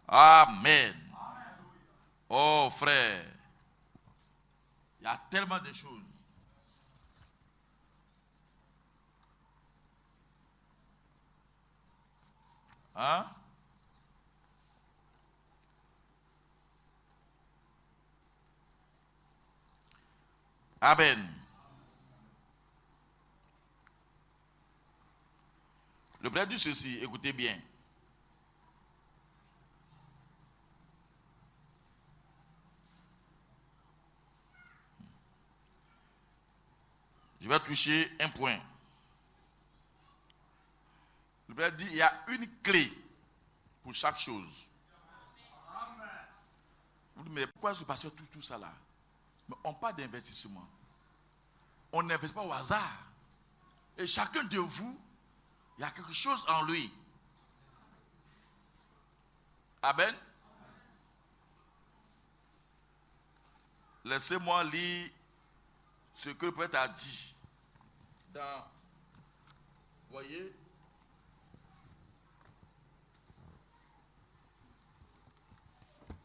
S1: Amen. Oh frère, il y a tellement de choses. Hein? Amen. Le frère dit ceci, écoutez bien. Je vais toucher un point. Le frère dit, il y a une clé pour chaque chose. Vous dites, mais pourquoi se passe tout ça là? Mais on parle d'investissement. On n'investit pas au hasard. Et chacun de vous, il y a quelque chose en lui. Amen. Laissez-moi lire ce que le prophète a dit. Voyez,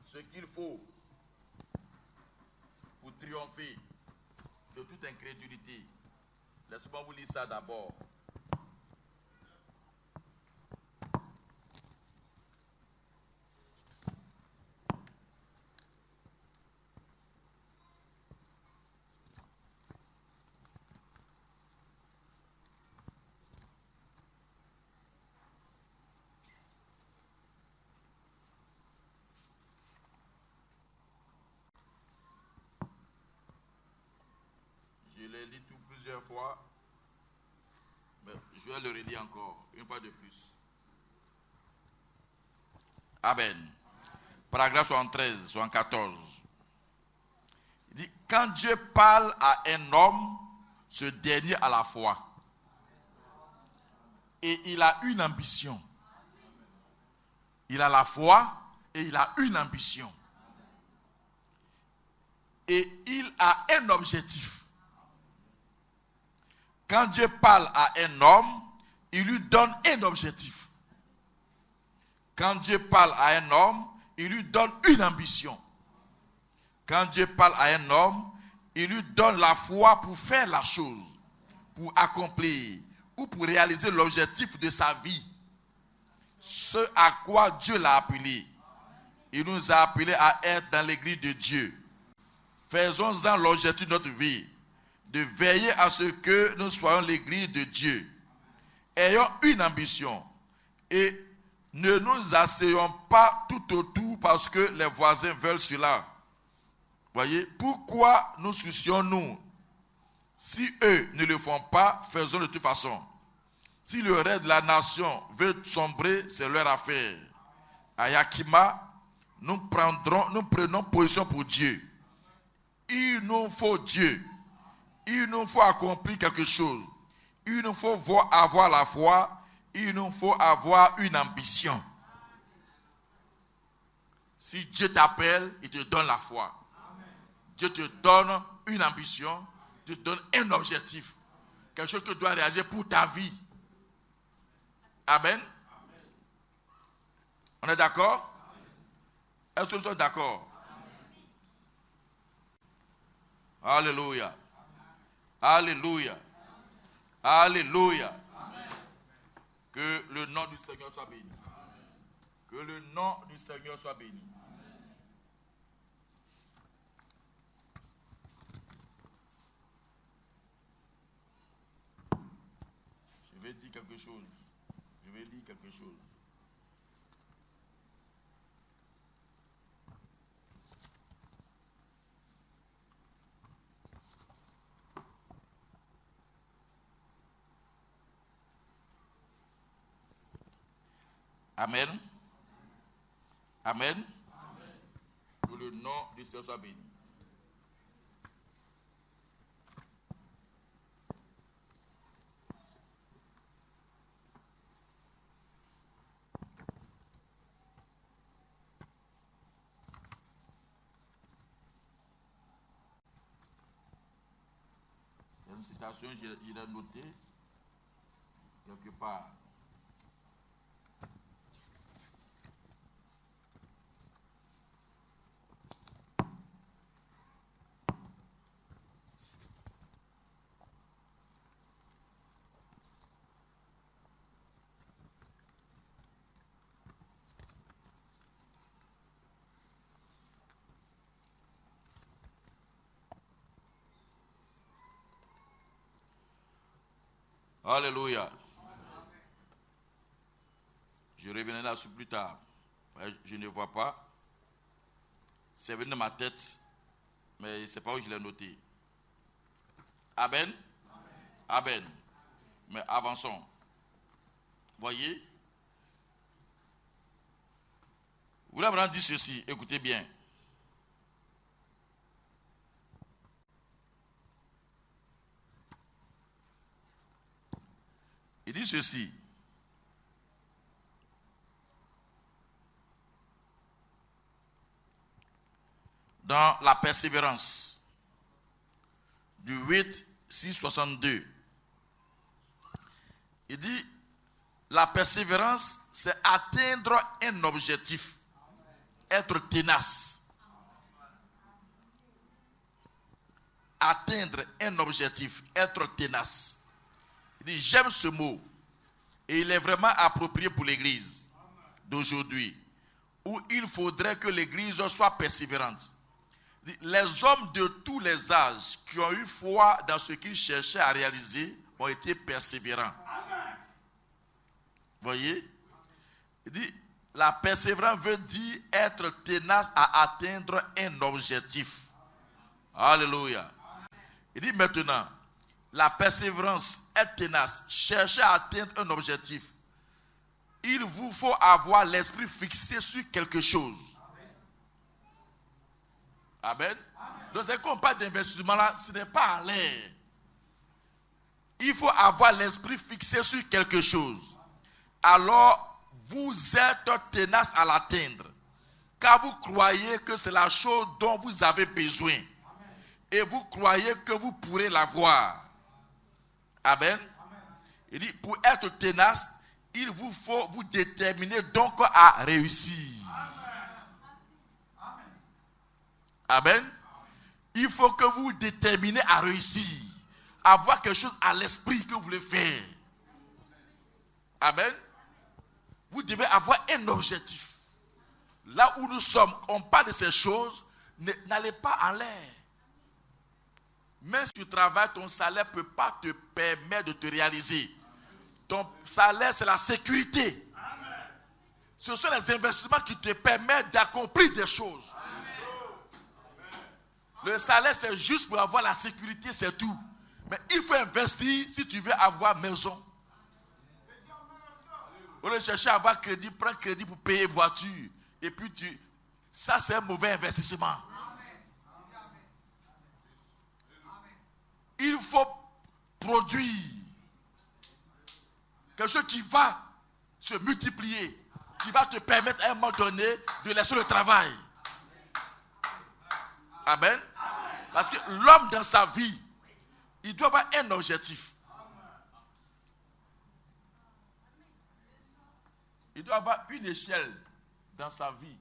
S1: ce qu'il faut pour triompher de toute incrédulité. Laissez-moi vous lire ça d'abord. Je l'ai lu tout plusieurs fois, mais je vais le relire encore, une fois de plus. Amen. Paragraphe 73, 74. quand Dieu parle à un homme, ce dernier a la foi. Et il a une ambition. Il a la foi et il a une ambition. Et il a un objectif. Quand Dieu parle à un homme, il lui donne un objectif. Quand Dieu parle à un homme, il lui donne une ambition. Quand Dieu parle à un homme, il lui donne la foi pour faire la chose, pour accomplir ou pour réaliser l'objectif de sa vie. Ce à quoi Dieu l'a appelé. Il nous a appelés à être dans l'église de Dieu. Faisons-en l'objectif de notre vie, de veiller à ce que nous soyons l'église de Dieu. Ayons une ambition et ne nous asseyons pas tout autour parce que les voisins veulent cela. Voyez, pourquoi nous soucions-nous? Si eux ne le font pas, faisons de toute façon. Si le reste de la nation veut sombrer, c'est leur affaire. À Yakima, nous prenons position pour Dieu. Il nous faut Dieu. Il nous faut accomplir quelque chose. Il nous faut avoir la foi. Il nous faut avoir une ambition. Si Dieu t'appelle, il te donne la foi. Dieu te donne une ambition, te donne un objectif. Quelque chose que tu dois réaliser pour ta vie. Amen. On est d'accord? Est-ce que nous sommes d'accord? Alléluia. Alléluia. Alléluia. Que le nom du Seigneur soit béni. Que le nom du Seigneur soit béni. Je vais dire quelque chose. Je vais dire quelque chose. Amen. Amen. Que le nom du Seigneur soit béni. C'est une citation, je l'ai notée quelque part. Alléluia. Je reviendrai là-dessus plus tard. Je ne vois pas. C'est venu dans ma tête, mais je ne sais pas où je l'ai noté. Amen. Amen. Mais avançons. Voyez. Vous voulez maintenant dire ceci, écoutez bien. Il dit ceci. Dans la persévérance du 8, 6, 62. Il dit, la persévérance, c'est atteindre un objectif. Être tenace. Atteindre un objectif, être tenace. Il dit, j'aime ce mot. Et il est vraiment approprié pour l'église d'aujourd'hui, où il faudrait que l'église soit persévérante. Les hommes de tous les âges qui ont eu foi dans ce qu'ils cherchaient à réaliser ont été persévérants. Voyez? Il dit, la persévérance veut dire être tenace à atteindre un objectif. Alléluia. Il dit maintenant, la persévérance est tenace. Cherchez à atteindre un objectif. Il vous faut avoir l'esprit fixé sur quelque chose. Amen. Donc c'est qu'on parle d'investissement là, ce n'est pas en l'air. Il faut avoir l'esprit fixé sur quelque chose. Alors, vous êtes tenace à l'atteindre. Car vous croyez que c'est la chose dont vous avez besoin. Et vous croyez que vous pourrez l'avoir. Amen. Il dit, pour être tenace, il vous faut vous déterminer donc à réussir. Amen. Il faut que vous vous déterminez à réussir. Avoir quelque chose à l'esprit que vous voulez faire. Amen. Vous devez avoir un objectif. Là où nous sommes, on parle de ces choses, n'allez pas en l'air. Même si tu travailles, ton salaire ne peut pas te permettre de te réaliser. Ton salaire, c'est la sécurité. Ce sont les investissements qui te permettent d'accomplir des choses. Le salaire, c'est juste pour avoir la sécurité, c'est tout. Mais il faut investir si tu veux avoir maison. Au lieu de chercher à avoir crédit, prends crédit pour payer voiture. Et puis ça c'est un mauvais investissement. Il faut produire quelque chose qui va se multiplier, qui va te permettre à un moment donné de laisser le travail. Amen. Parce que l'homme dans sa vie, il doit avoir un objectif. Il doit avoir une échelle dans sa vie.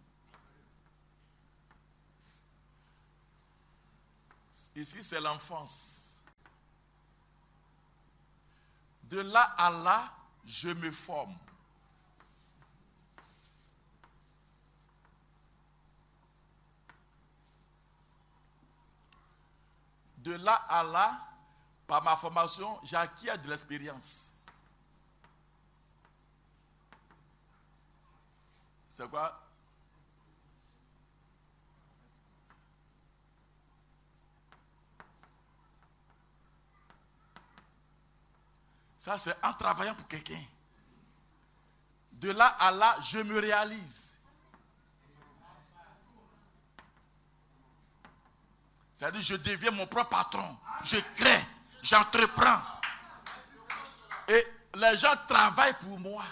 S1: Ici, c'est l'enfance. De là à là, je me forme. De là à là, par ma formation, j'acquiers de l'expérience. C'est quoi? Ça, c'est en travaillant pour quelqu'un. De là à là, je me réalise. C'est-à-dire, je deviens mon propre patron. Je crée, j'entreprends. Et les gens travaillent pour moi.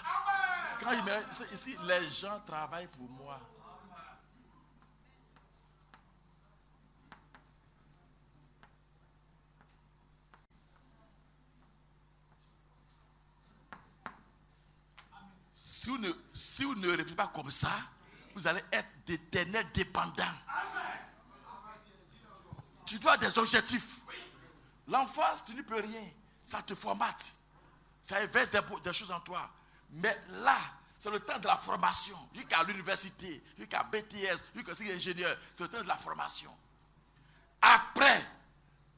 S1: Quand il me dit ici, les gens travaillent pour moi. Si vous ne réfléchissez pas comme ça, vous allez être d'éternels dépendants. Tu dois avoir des objectifs. L'enfance, tu ne peux rien. Ça te formate. Ça investe des choses en toi. Mais là, c'est le temps de la formation. Jusqu'à l'université, jusqu'à BTS, jusqu'à ingénieur. C'est le temps de la formation. Après,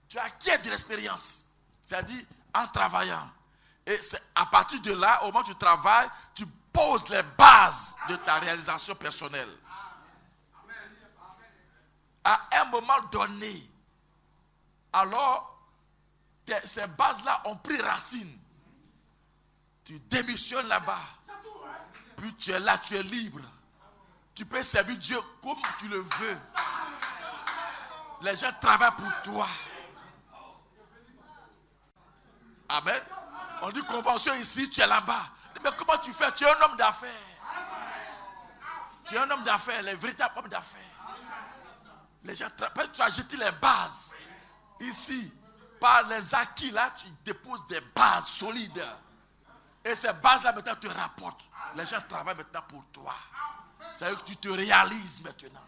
S1: tu acquiers de l'expérience. C'est-à-dire en travaillant. Et c'est à partir de là, au moment où tu travailles, tu poses les bases de ta réalisation personnelle. À un moment donné, alors, ces bases-là ont pris racine. Tu démissionnes là-bas. Puis tu es là, tu es libre. Tu peux servir Dieu comme tu le veux. Les gens travaillent pour toi. Amen. On dit convention ici, tu es là-bas. Mais comment tu fais? Tu es un homme d'affaires. Tu es un homme d'affaires, les véritables hommes d'affaires. Les gens travaillent, tu as jeté les bases. Ici, par les acquis là, tu déposes des bases solides. Et ces bases-là maintenant te rapportent. Les gens travaillent maintenant pour toi. C'est-à-dire que tu te réalises maintenant.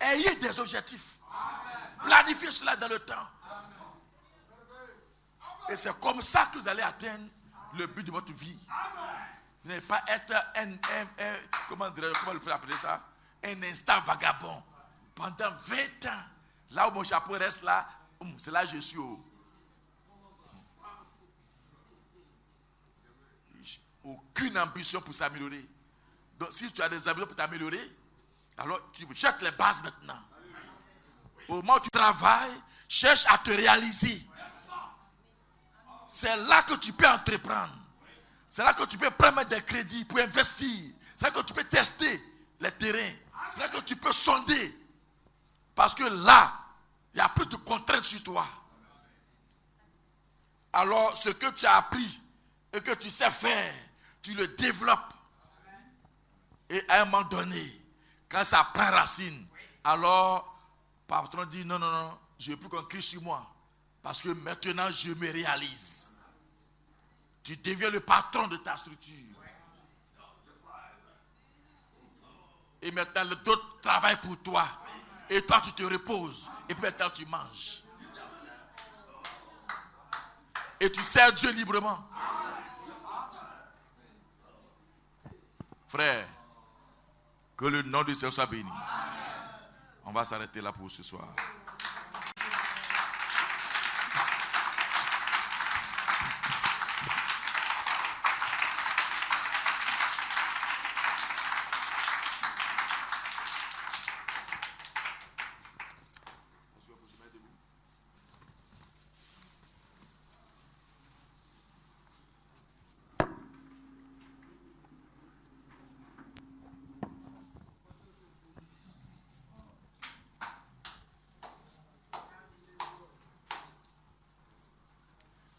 S1: Ayez des objectifs. Planifiez cela dans le temps. Et c'est comme ça que vous allez atteindre le but de votre vie. Vous n'allez pas être comment le faire appeler ça? Un instant vagabond. Pendant 20 ans. Là où mon chapeau reste là, c'est là que je suis. Aucune ambition pour s'améliorer. Donc si tu as des ambitions pour t'améliorer, alors tu cherches les bases maintenant. Au moment où tu travailles, cherche à te réaliser. C'est là que tu peux entreprendre. C'est là que tu peux prendre des crédits pour investir. C'est là que tu peux tester les terrains. C'est là que tu peux sonder. Parce que là, il n'y a plus de contraintes sur toi. Alors, ce que tu as appris et que tu sais faire, tu le développes. Et à un moment donné, quand ça prend racine, alors, le patron dit, non, non, non, je ne veux plus qu'on crie sur moi. Parce que maintenant, je me réalise. Tu deviens le patron de ta structure. Et maintenant, d'autres travaillent pour toi. Et toi, tu te reposes. Et puis maintenant, tu manges. Et tu sers Dieu librement. Frère, que le nom du Seigneur soit béni. On va s'arrêter là pour ce soir.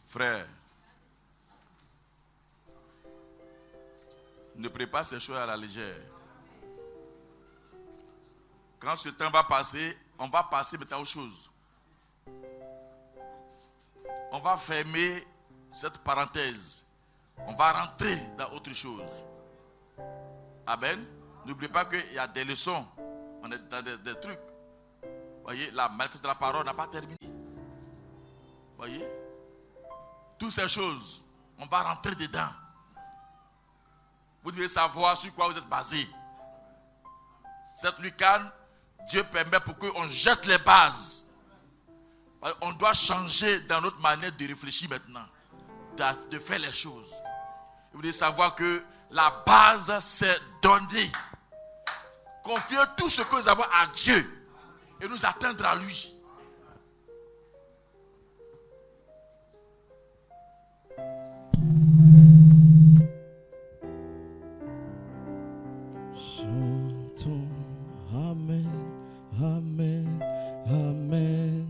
S1: Frère, ne prépare ces choses à la légère. Quand ce temps va passer, on va passer maintenant aux choses. On va fermer cette parenthèse. On va rentrer dans autre chose. Amen. N'oubliez pas qu'il y a des leçons. On est dans des trucs. Voyez, la manifestation de la parole n'a pas terminé. Voyez. Toutes ces choses, on va rentrer dedans. Vous devez savoir sur quoi vous êtes basé. Cette lucane, Dieu permet pour qu'on jette les bases. On doit changer dans notre manière de réfléchir maintenant, de faire les choses. Vous devez savoir que la base, c'est donner. Confier tout ce que nous avons à Dieu et nous atteindre à lui.
S2: Chantons Amen, Amen, Amen.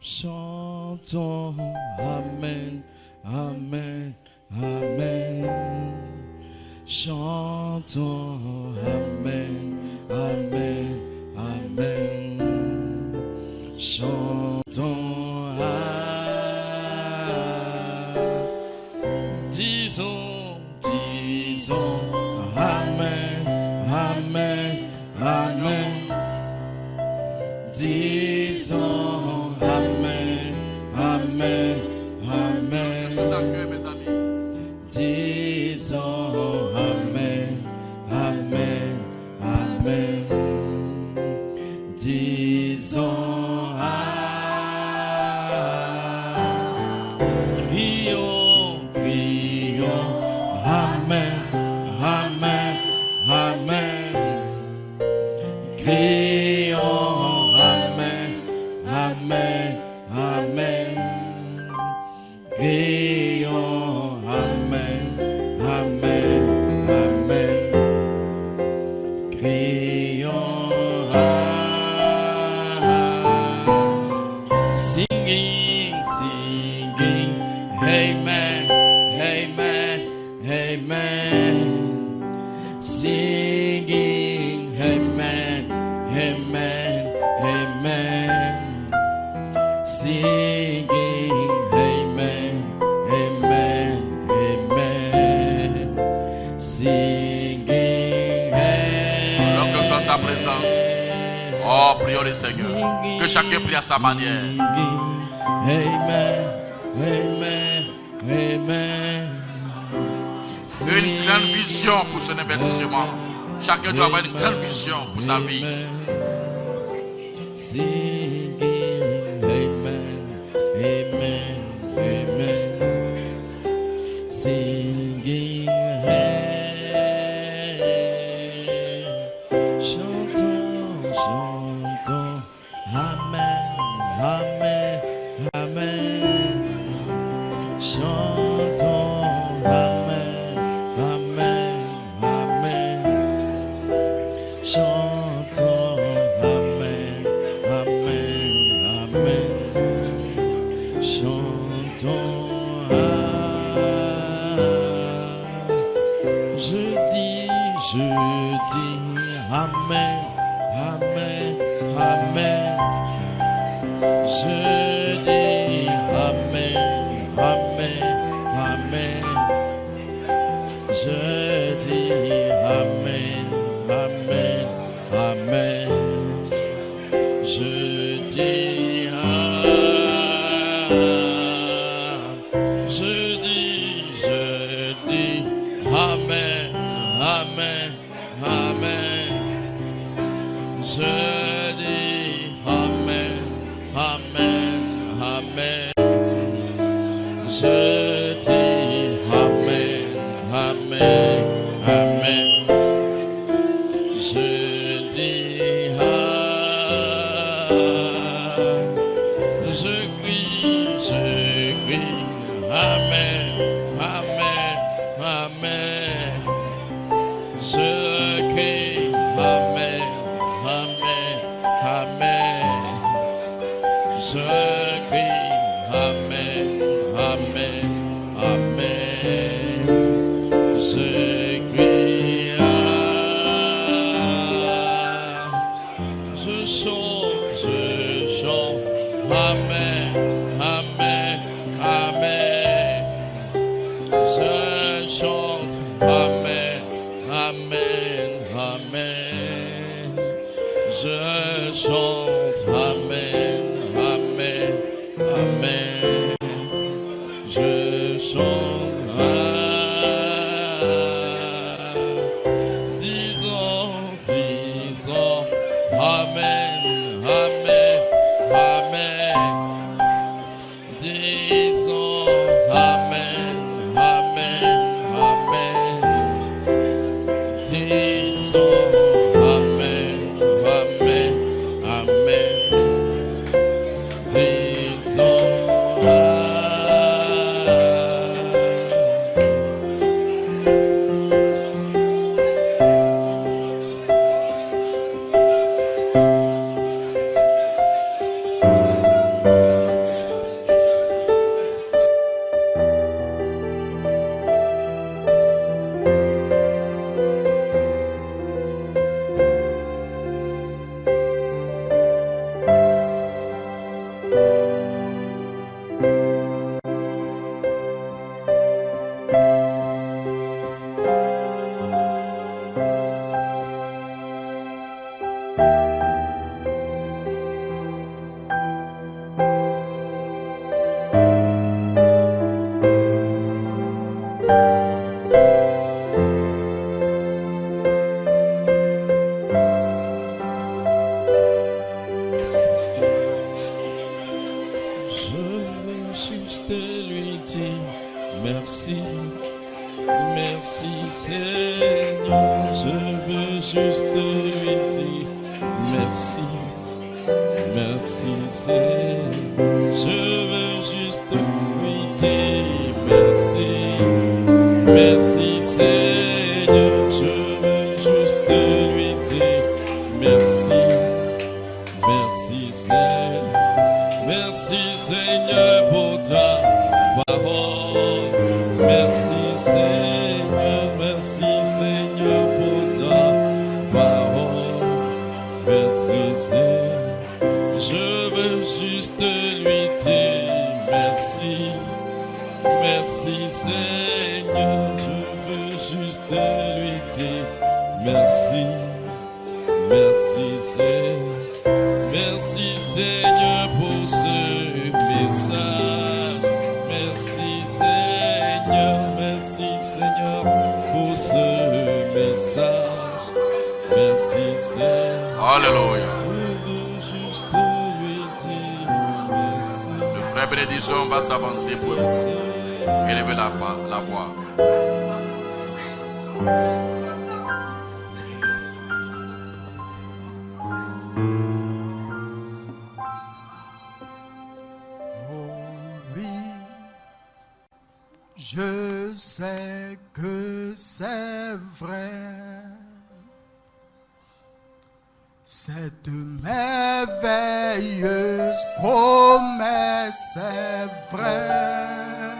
S2: Chantons Amen, Amen, Amen. Chantons Amen, Amen, Amen. Chantons disons, disons Amen, Amen, Amen. Disons Amen, Amen, Amen.
S1: Chose à cœur, mes amis.
S2: Disons Amen, Amen, Amen. Disons crions, crions Amen, Amen, Amen. Crions Amen, Amen, Amen. Crions Amen, Amen, Amen. Crions singing, singing, Amen, Amen, Amen. Singing, Amen, Amen, Amen. Singing, Amen, Amen, Amen. Singing,
S1: Alors que soit sa présence. Oh, prions le Seigneur. Que chacun prie à sa manière.
S2: Amen, Amen, Amen.
S1: Une grande vision pour son investissement. Chacun doit avoir une grande vision pour sa vie.
S2: Singing, Amen, Amen, Amen. Singing, chantons, chantons, Amen, Amen, Amen. Chantons, Amen, Amen, Amen. Amen, Amen, Amen. Je dis Amen, Amen, Amen. Je dis Amen, Amen, Amen. Je dis Amen, Amen, Amen. Je dis Amen, Amen, Amen. Je dis Amen, Amen, Amen. Je dis je crie, Amen, Amen, Amen. Je crie, Amen, Amen, Amen. Je crie, Amen, Amen, Amen. Je crie, je chante, Amen, Amen, Amen. Je chante, Amen, Amen, Amen. Je chante, Amen, Amen, Amen. Je chante, disons, Amen, Amen, Amen. Disons, Amen, Amen, Amen. Disons, Amen, Amen, Amen. Disons, juste lui dire merci, merci Seigneur. Je veux juste lui dire merci, merci Seigneur. Je veux juste lui dire merci, merci Seigneur. Je veux juste lui dire merci, merci Seigneur. Merci Seigneur pour ta parole. Merci Seigneur pour ta parole. Merci Seigneur. Je veux juste lui dire merci. Merci Seigneur. Je veux juste lui dire merci. Merci Seigneur. Merci Seigneur pour ce message. Merci Seigneur pour ce message. Merci Seigneur.
S1: Alléluia.
S2: Je veux juste lui dire merci.
S1: Le frère Bénédiction va s'avancer pour élever la voix.
S3: Je sais que c'est vrai, Cette merveilleuse promesse est vraie.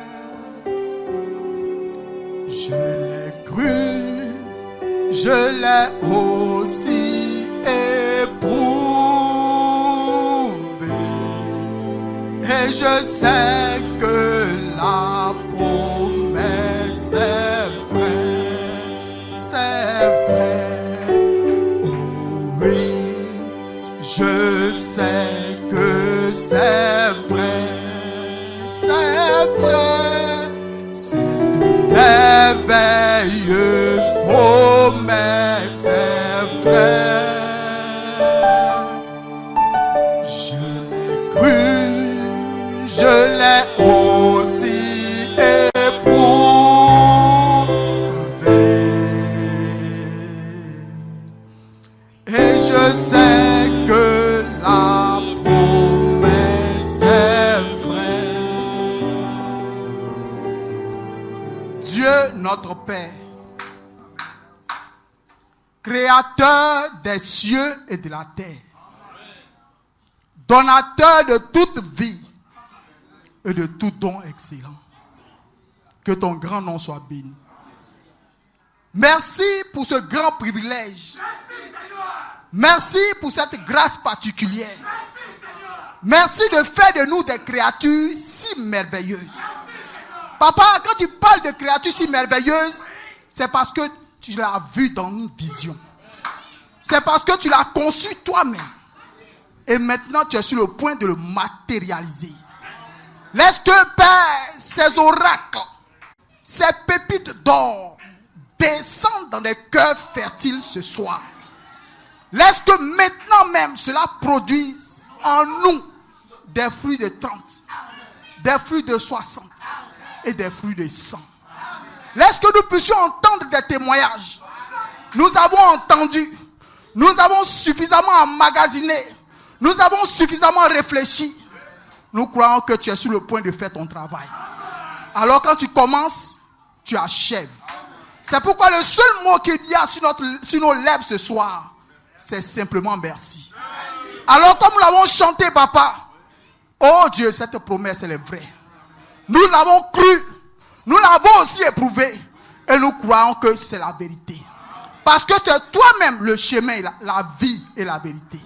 S3: Je l'ai cru, je l'ai aussi éprouvé. Et je sais que la promesse est vraie. C'est vrai. Je sais que c'est vrai, cette merveilleuse promesse est vraie. Je l'ai cru, je l'ai aussi éprouvé. Et je sais que la promesse est vraie. Dieu notre Père, créateur des cieux et de la terre, donateur de toute vie et de tout don excellent, que ton grand nom soit béni. Merci pour ce grand privilège. Merci pour cette grâce particulière. Merci de faire de nous des créatures si merveilleuses. Papa, quand tu parles de créatures si merveilleuses, c'est parce que tu l'as vu dans une vision. C'est parce que tu l'as conçu toi-même. Et maintenant, tu es sur le point de le matérialiser. Laisse que, Père, ces oracles, ces pépites d'or descendent dans des cœurs fertiles ce soir. Laisse que maintenant même cela produise en nous des fruits de 30, des fruits de 60 et des fruits de 100. Laisse que nous puissions entendre des témoignages. Nous avons entendu, nous avons suffisamment emmagasiné, nous avons suffisamment réfléchi. Nous croyons que tu es sur le point de faire ton travail. Alors quand tu commences, tu achèves. C'est pourquoi le seul mot qu'il y a sur nos lèvres ce soir, c'est simplement merci. Alors comme nous l'avons chanté, papa, oh Dieu, cette promesse elle est vraie. Nous l'avons cru, nous l'avons aussi éprouvé et nous croyons que c'est la vérité. Parce que tu es toi-même le chemin, la vie et la vérité.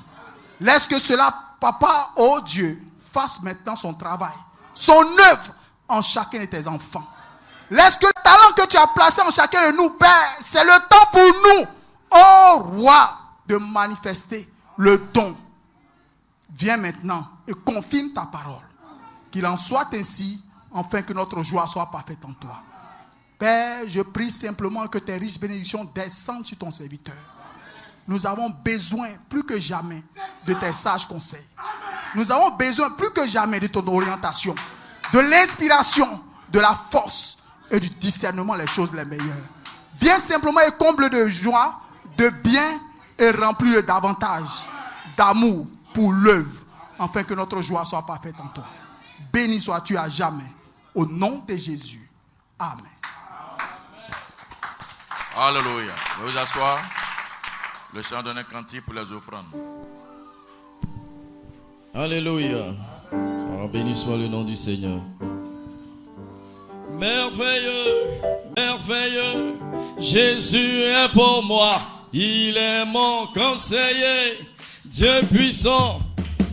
S3: Laisse que cela, papa, oh Dieu, fasse maintenant son travail, son œuvre en chacun de tes enfants. Laisse que le talent que tu as placé en chacun de nous, Père, c'est le temps pour nous, oh roi, de manifester le don. Viens maintenant et confirme ta parole. Qu'il en soit ainsi, afin que notre joie soit parfaite en toi. Père, je prie simplement que tes riches bénédictions descendent sur ton serviteur. Nous avons besoin plus que jamais de tes sages conseils. Nous avons besoin plus que jamais de ton orientation, de l'inspiration, de la force et du discernement, les choses les meilleures. Viens simplement et comble de joie, de bien et remplis-le davantage d'amour pour l'œuvre, afin que notre joie soit parfaite en toi. Béni sois-tu à jamais, au nom de Jésus. Amen.
S1: Alléluia. Vous asseoir. Le chant d'un cantique pour les offrandes.
S2: Alléluia. Oh, béni soit le nom du Seigneur. Merveilleux, merveilleux, Jésus est pour moi. Il est mon conseiller, Dieu puissant,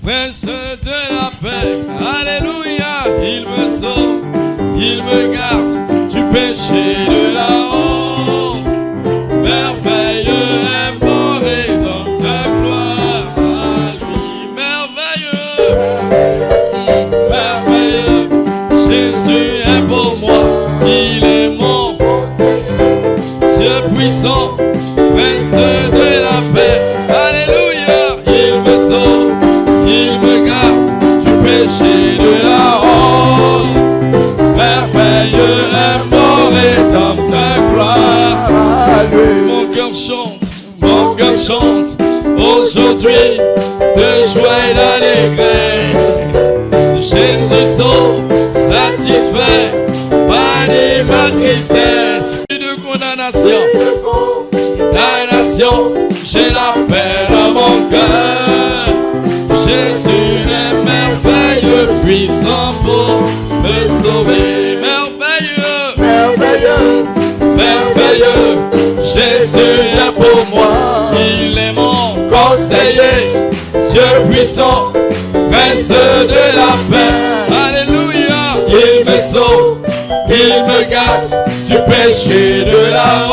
S2: prince de la paix. Alléluia, il me sauve, il me garde du péché, de la honte. Merveilleux est mon Rédempteur, gloire à lui. Merveilleux, merveilleux, Jésus est pour moi. Il est mon Dieu puissant, prince de la paix. Alléluia, il me sauve, il me garde du péché, de la honte. Merveilleux est mon Rédempteur, gloire à lui. Mon cœur chante aujourd'hui de joie et d'allégresse. Jésus sauve, satisfait, banni ma tristesse. De condamnation. Damnation, j'ai la paix dans mon cœur. Jésus est merveilleux, puissant pour me sauver. Merveilleux,
S4: merveilleux,
S2: merveilleux, Jésus est pour moi. Il est mon conseiller, Dieu puissant, prince de la paix. Alléluia, il me sauve, il me garde du péché de la